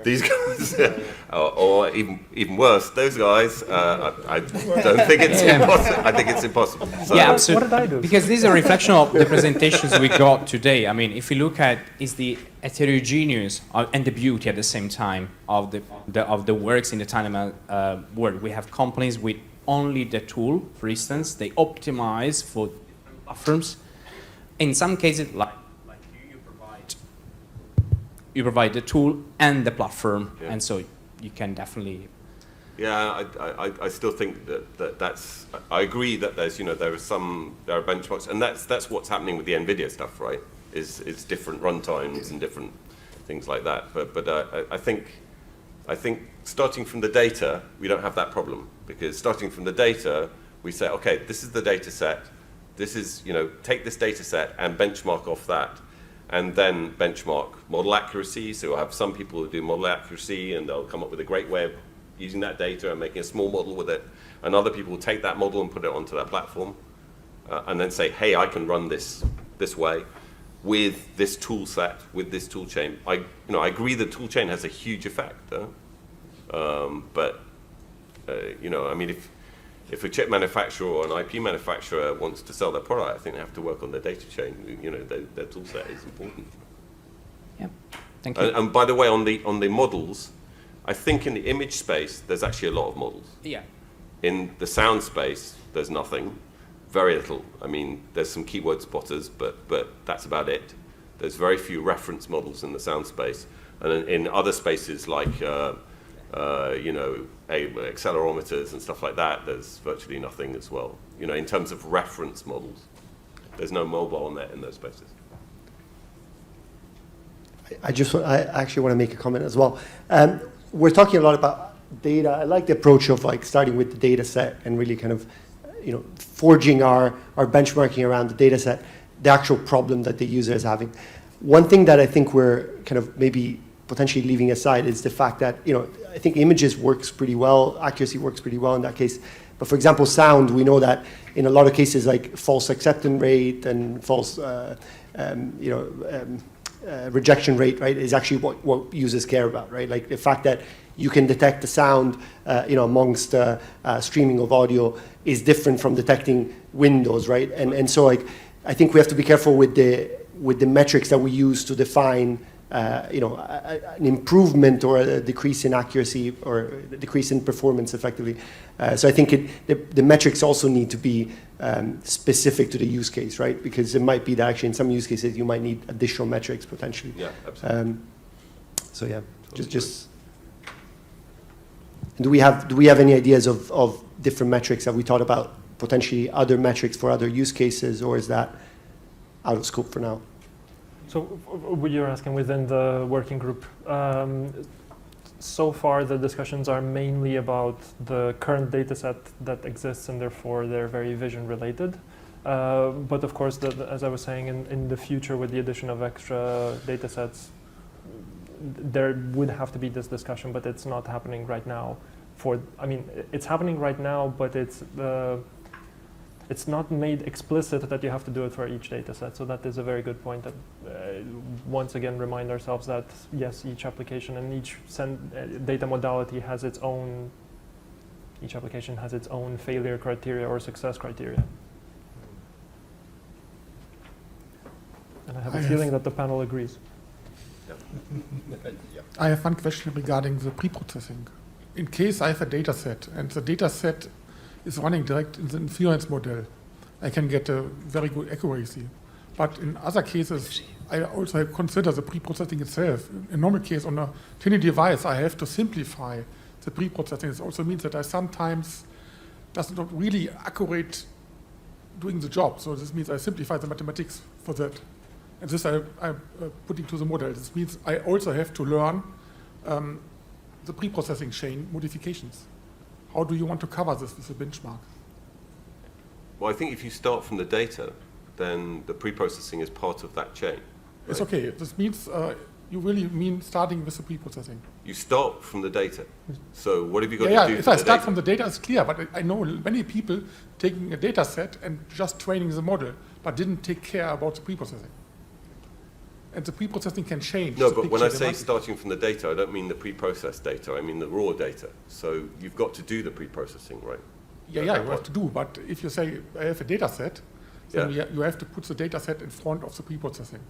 these guys, or even worse, those guys, I don't think it's impossible. I think it's impossible. So yeah, absolutely. What did I do? Because this is a reflection of the presentations we got today. I mean, if you look at is the heterogeneous and the beauty at the same time of the works in the tinyML world. We have companies with only the tool, for instance, they optimize for platforms. In some cases, like you provide the tool and the platform, yeah. And so you can definitely. Yeah, I still think that's. I agree that there are benchmarks, and that's what's happening with the NVIDIA stuff, right? It's different runtimes and different things like that. But I think I think starting from the data, we don't have that problem, because starting from the data, we say, okay, this is the data set. This is, take this data set and benchmark off that, and then benchmark model accuracy. So we'll have some people who do model accuracy, and they'll come up with a great way of using that data and making a small model with it. And other people will take that model and put it onto that platform, and then say, hey, I can run this way with this tool set, with this tool chain. I agree the tool chain has a huge effect, but I mean, if a chip manufacturer or an IP manufacturer wants to sell their product, I think they have to work on their data chain. Their tool set is important. Yeah, thank you. And by the way, on the models, I think in the image space, there's actually a lot of models. Yeah. In the sound space, there's nothing, very little. I mean, there's some keyword spotters, but that's about it. There's very few reference models in the sound space. And in other spaces like, accelerometers and stuff like that, there's virtually nothing as well. In terms of reference models, there's no mobile net in those spaces. I actually want to make a comment as well. We're talking a lot about data. I like the approach of starting with the data set and really kind of, forging our benchmarking around the data set, the actual problem that the user is having. One thing that I think we're kind of maybe potentially leaving aside is the fact that, I think images works pretty well, accuracy works pretty well in that case. But for example, sound, we know that in a lot of cases like false acceptance rate and false, rejection rate, right, is actually what users care about, right? Like the fact that you can detect the sound, amongst streaming of audio is different from detecting windows, right? And so I think we have to be careful with the metrics that we use to define an improvement or a decrease in accuracy or a decrease in performance effectively. So I think the metrics also need to be specific to the use case, right? Because it might be that actually in some use cases you might need additional metrics potentially. Yeah, absolutely. So yeah, just do we have any ideas of different metrics? Have we thought about potentially other metrics for other use cases, or is that out of scope for now? So what you're asking within the working group, so far the discussions are mainly about the current data set that exists, and therefore they're very vision related. But of course, as I was saying, in the future with the addition of extra data sets, there would have to be this discussion, but it's not happening right now. It's happening right now, but it's not made explicit that you have to do it for each data set. So that is a very good point, that once again remind ourselves that yes, each application and each data modality has its own, each application has its own failure criteria or success criteria. And I have a feeling that the panel agrees. I have one question regarding the pre-processing. In case I have a data set and the data set is running direct in the inference model, I can get a very good accuracy. But in other cases, I also consider the pre-processing itself. In normal case, on a tiny device, I have to simplify the pre-processing. It also means that I sometimes does not really accurate doing the job. So this means I simplify the mathematics for that. And this I put into the model. This means I also have to learn the pre-processing chain modifications. How do you want to cover this with the benchmark? Well, I think if you start from the data, then the pre-processing is part of that chain. Right? It's okay. This means you really mean starting with the pre-processing. You start from the data. So what have you got to do? If I start from the data, it's clear. But I know many people taking a data set and just training the model, but didn't take care about the pre-processing. And the pre-processing can change. No, but when I say starting from the data, I don't mean the pre-processed data. I mean the raw data. So you've got to do the pre-processing, right? Yeah, you have to do. But if you say I have a data set, then you have to put the data set in front of the pre-processing.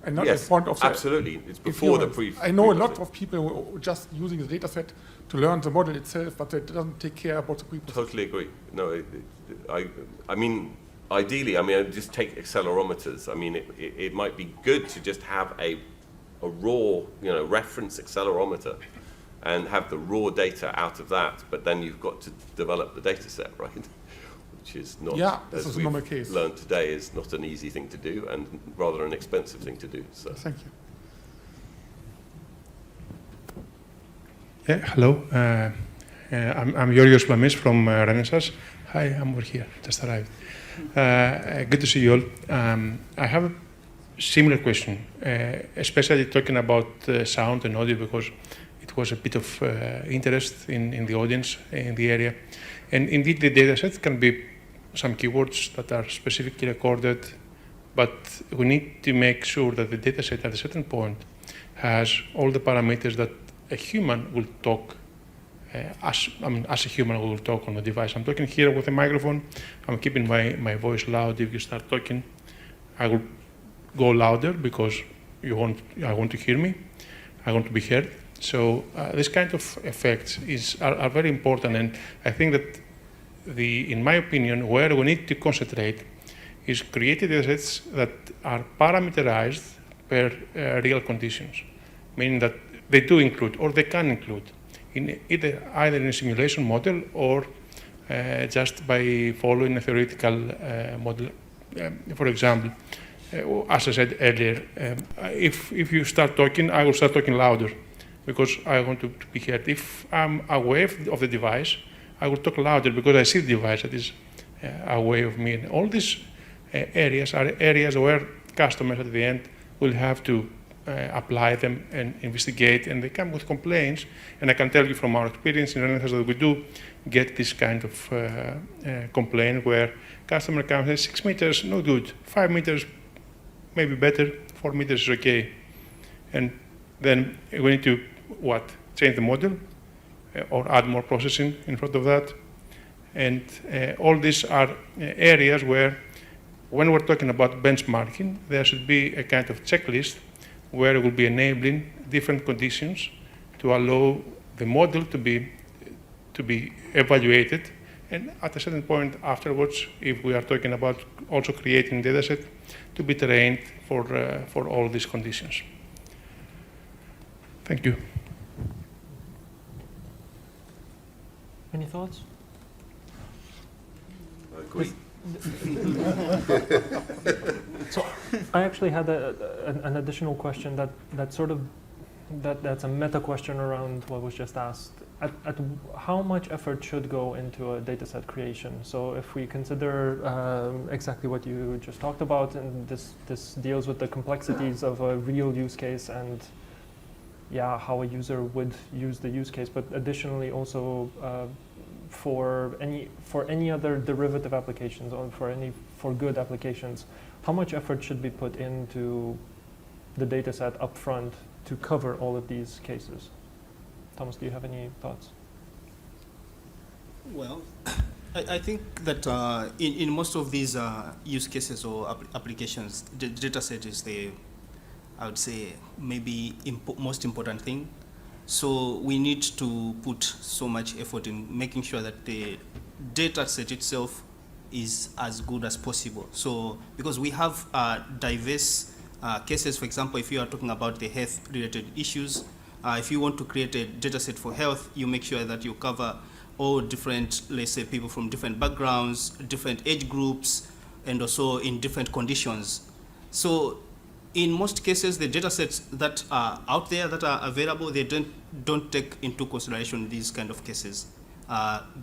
And not in front of the... absolutely. It's before the pre-processing. I know a lot of people who are just using the data set to learn the model itself, but they doesn't take care about the pre-processing. Totally agree. No, I mean... Ideally, I just take accelerometers. I mean, it might be good to just have a raw, reference accelerometer and have the raw data out of that, but then you've got to develop the data set, right? Which is not, as we've learned today, is not an easy thing to do and rather an expensive thing to do. So. Thank you. Hello, I'm Georgios Plamis from Renaissance. Hi, I'm over here, just arrived. Good to see you all. I have a similar question, especially talking about sound and audio, because it was a bit of interest in the audience in the area. And indeed, the dataset can be some keywords that are specifically recorded, but we need to make sure that the dataset at a certain point has all the parameters that a human will talk as a human will talk on the device. I'm talking here with a microphone. I'm keeping my voice loud. If you start talking, I will go louder because I want to hear me. I want to be heard. So this kind of effects are very important, and I think that in my opinion, where we need to concentrate is creating datasets that are parameterized per real conditions, meaning that they do include, or they can include, in either in a simulation model or just by following a theoretical model. For example, as I said earlier, if you start talking, I will start talking louder because I want to be heard. If I'm away of the device, I will talk louder because I see the device that is away of me. And all these areas are areas where customers at the end will have to apply them and investigate, and they come with complaints. And I can tell you from our experience in Renaissance that we do get this kind of complaint where customer comes and says 6 meters, no good, 5 meters, maybe better, 4 meters is okay. And then we need to, change the model or add more processing in front of that. And all these are areas where, when we're talking about benchmarking, there should be a kind of checklist where it will be enabling different conditions to allow the model to be evaluated, and at a certain point afterwards, if we are talking about also creating dataset, to be trained for all these conditions. Thank you. Any thoughts? Agree. So I actually had an additional question that's a meta question around what was just asked. At how much effort should go into a dataset creation? So if we consider exactly what you just talked about, and this deals with the complexities of a real use case and how a user would use the use case, but additionally also for any other derivative applications or for good applications, how much effort should be put into the data set up front to cover all of these cases? Thomas, do you have any thoughts? Well, I think that in most of these use cases or applications, the data set is I would say, maybe most important thing. So we need to put so much effort in making sure that the data set itself is as good as possible. So because we have diverse cases, for example, if you are talking about the health-related issues, if you want to create a data set for health, you make sure that you cover all different, let's say, people from different backgrounds, different age groups, and also in different conditions. So in most cases, the data sets that are out there that are available, they don't take into consideration these kind of cases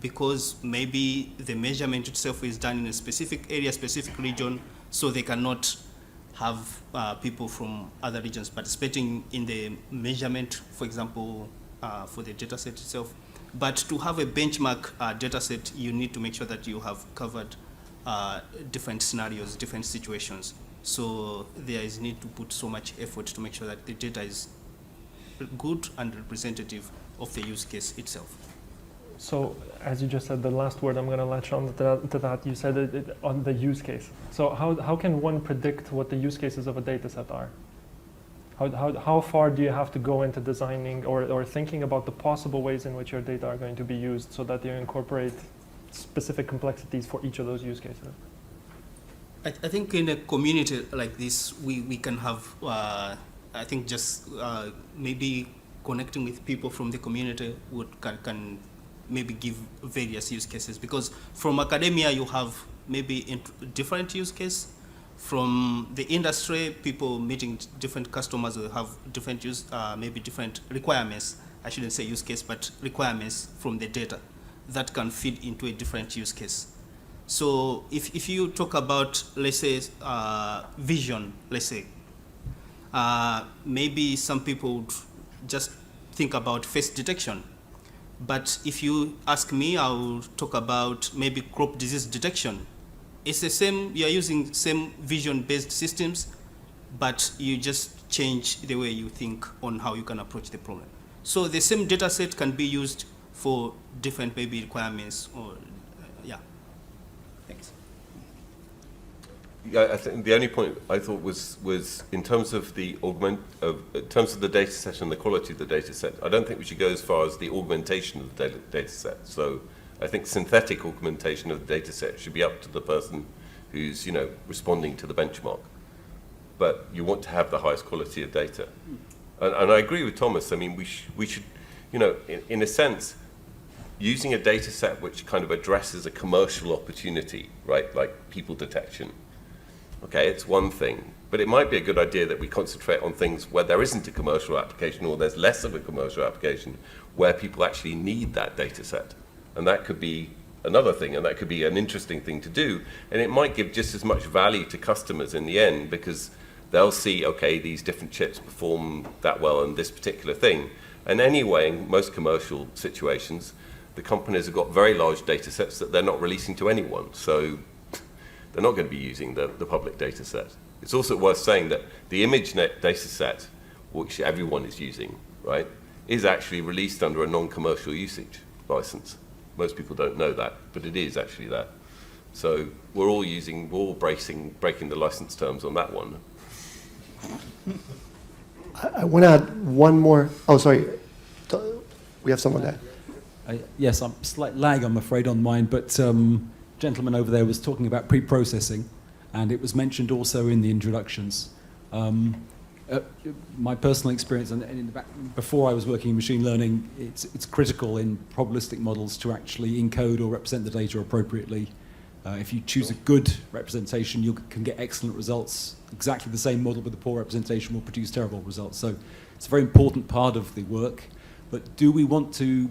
because maybe the measurement itself is done in a specific area, specific region, so they cannot have people from other regions participating in the measurement, for example, for the data set itself. But to have a benchmark data set, you need to make sure that you have covered different scenarios, different situations. So there is need to put so much effort to make sure that the data is good and representative of the use case itself. So as you just said, the last word I'm going to latch on to that, you said it on the use case. So how can one predict what the use cases of a data set are? How far do you have to go into designing or thinking about the possible ways in which your data are going to be used so that you incorporate specific complexities for each of those use cases? I think in a community like this, we can have, I think just maybe connecting with people from the community can maybe give various use cases, because from academia you have maybe different use case. From the industry, people meeting different customers will have different maybe different requirements I shouldn't say use case, but requirements from the data that can feed into a different use case. So if you talk about, let's say, vision, let's say, maybe some people would just think about face detection. But if you ask me, I will talk about maybe crop disease detection. It's the same, you're using same vision-based systems, but you just change the way you think on how you can approach the problem. So the same data set can be used for different maybe requirements or, yeah. Thanks. Yeah, I think the only point I thought was in terms of the in terms of the data set and the quality of the data set. I don't think we should go as far as the augmentation of the data set. So I think synthetic augmentation of the data set should be up to the person who's responding to the benchmark. But you want to have the highest quality of data, and I agree with Thomas. I mean, we should in a sense, using a data set which kind of addresses a commercial opportunity, right, like people detection. Okay, it's one thing, but it might be a good idea that we concentrate on things where there isn't a commercial application or there's less of a commercial application where people actually need that data set. And that could be another thing, and that could be an interesting thing to do. And it might give just as much value to customers in the end because they'll see, okay, these different chips perform that well in this particular thing. And anyway, in most commercial situations, the companies have got very large data sets that they're not releasing to anyone. So they're not going to be using the public data set. It's also worth saying that the ImageNet data set, which everyone is using, right, is actually released under a non-commercial usage license. Most people don't know that, but it is actually that. So we're all breaking the license terms on that one. I want to add one more. Oh, sorry. We have someone there. Yes, I'm slight lag, I'm afraid, on mine, but gentleman over there was talking about pre-processing, and it was mentioned also in the introductions. My personal experience, and in the back, before I was working in machine learning, it's critical in probabilistic models to actually encode or represent the data appropriately. If you choose a good representation, you can get excellent results. Exactly the same model with a poor representation will produce terrible results. So it's a very important part of the work. But do we want to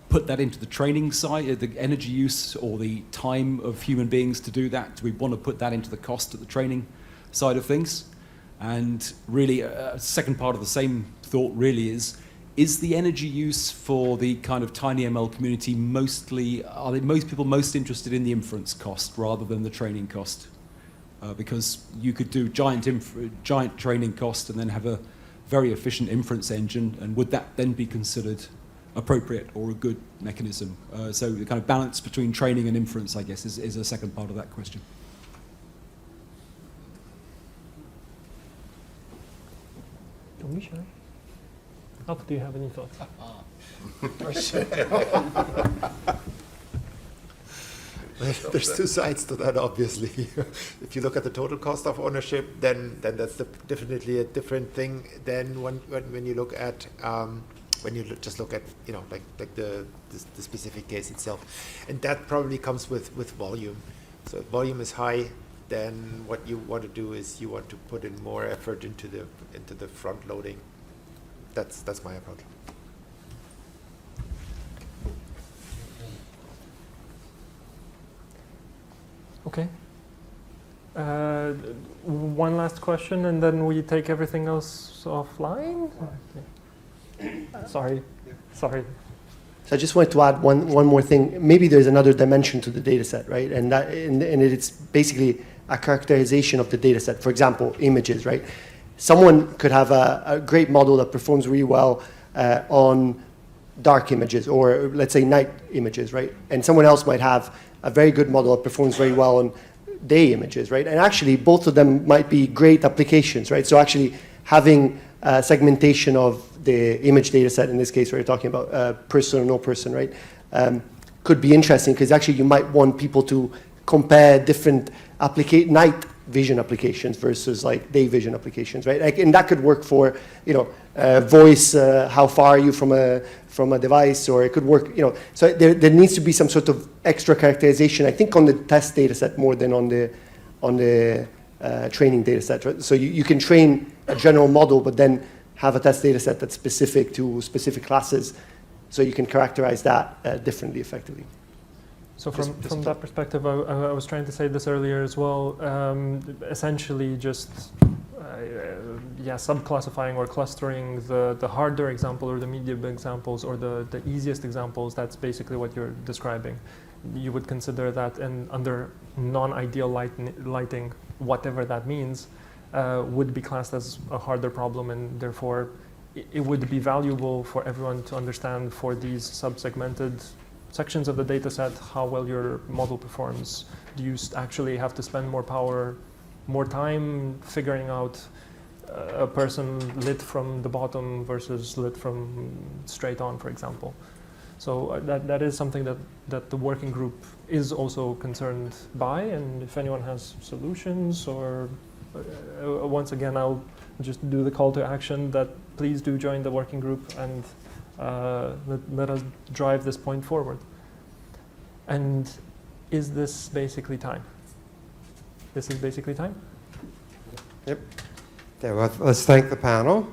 put that into the training side, the energy use or the time of human beings to do that? Do we want to put that into the cost of the training side of things? And really, a second part of the same thought really is the energy use for the kind of tinyML community are most people most interested in the inference cost rather than the training cost? Because you could do giant training cost and then have a very efficient inference engine, and would that then be considered appropriate or a good mechanism? So the kind of balance between training and inference, I guess, is a second part of that question. Don't be shy. Alp, do you have any thoughts? There's two sides to that, obviously. If you look at the total cost of ownership, then that's definitely a different thing than when you look at just look at like the specific case itself, and that probably comes with volume. So if volume is high, then what you want to do is you want to put in more effort into the front loading. That's my approach. Okay. One last question, and then we take everything else offline. Sorry. So I just wanted to add one more thing. Maybe there's another dimension to the data set, right? And it's basically a characterization of the data set. For example, images, right? Someone could have a great model that performs really well on dark images, or let's say night images, right? And someone else might have a very good model that performs very well on day images, right? And actually, both of them might be great applications, right? So actually having segmentation of the image data set, in this case, where you're talking about person or no person, right? Could be interesting, because actually you might want people to compare different night vision applications versus like day vision applications, right? Like, and that could work for, voice, how far are you from a device, or it could work, so there needs to be some sort of extra characterization, I think, on the test data set more than on the training data set, right? So you can train a general model, but then have a test data set that's specific to specific classes So you can characterize that differently, effectively. So from that perspective, I was trying to say this earlier as well. Essentially, just subclassifying or clustering the harder example or the medium examples or the easiest examples. That's basically what you're describing. You would consider that under non-ideal lighting, whatever that means, would be classed as a harder problem, and therefore it would be valuable for everyone to understand for these sub-segmented sections of the data set how well your model performs. Do you actually have to spend more power, more time figuring out a person lit from the bottom versus lit from straight on, for example? So that is something that the working group is also concerned by, and if anyone has solutions or once again, I'll just do the call to action that please do join the working group and let us drive this point forward. And is this basically time? This is basically time? Yep. Okay, well, let's thank the panel.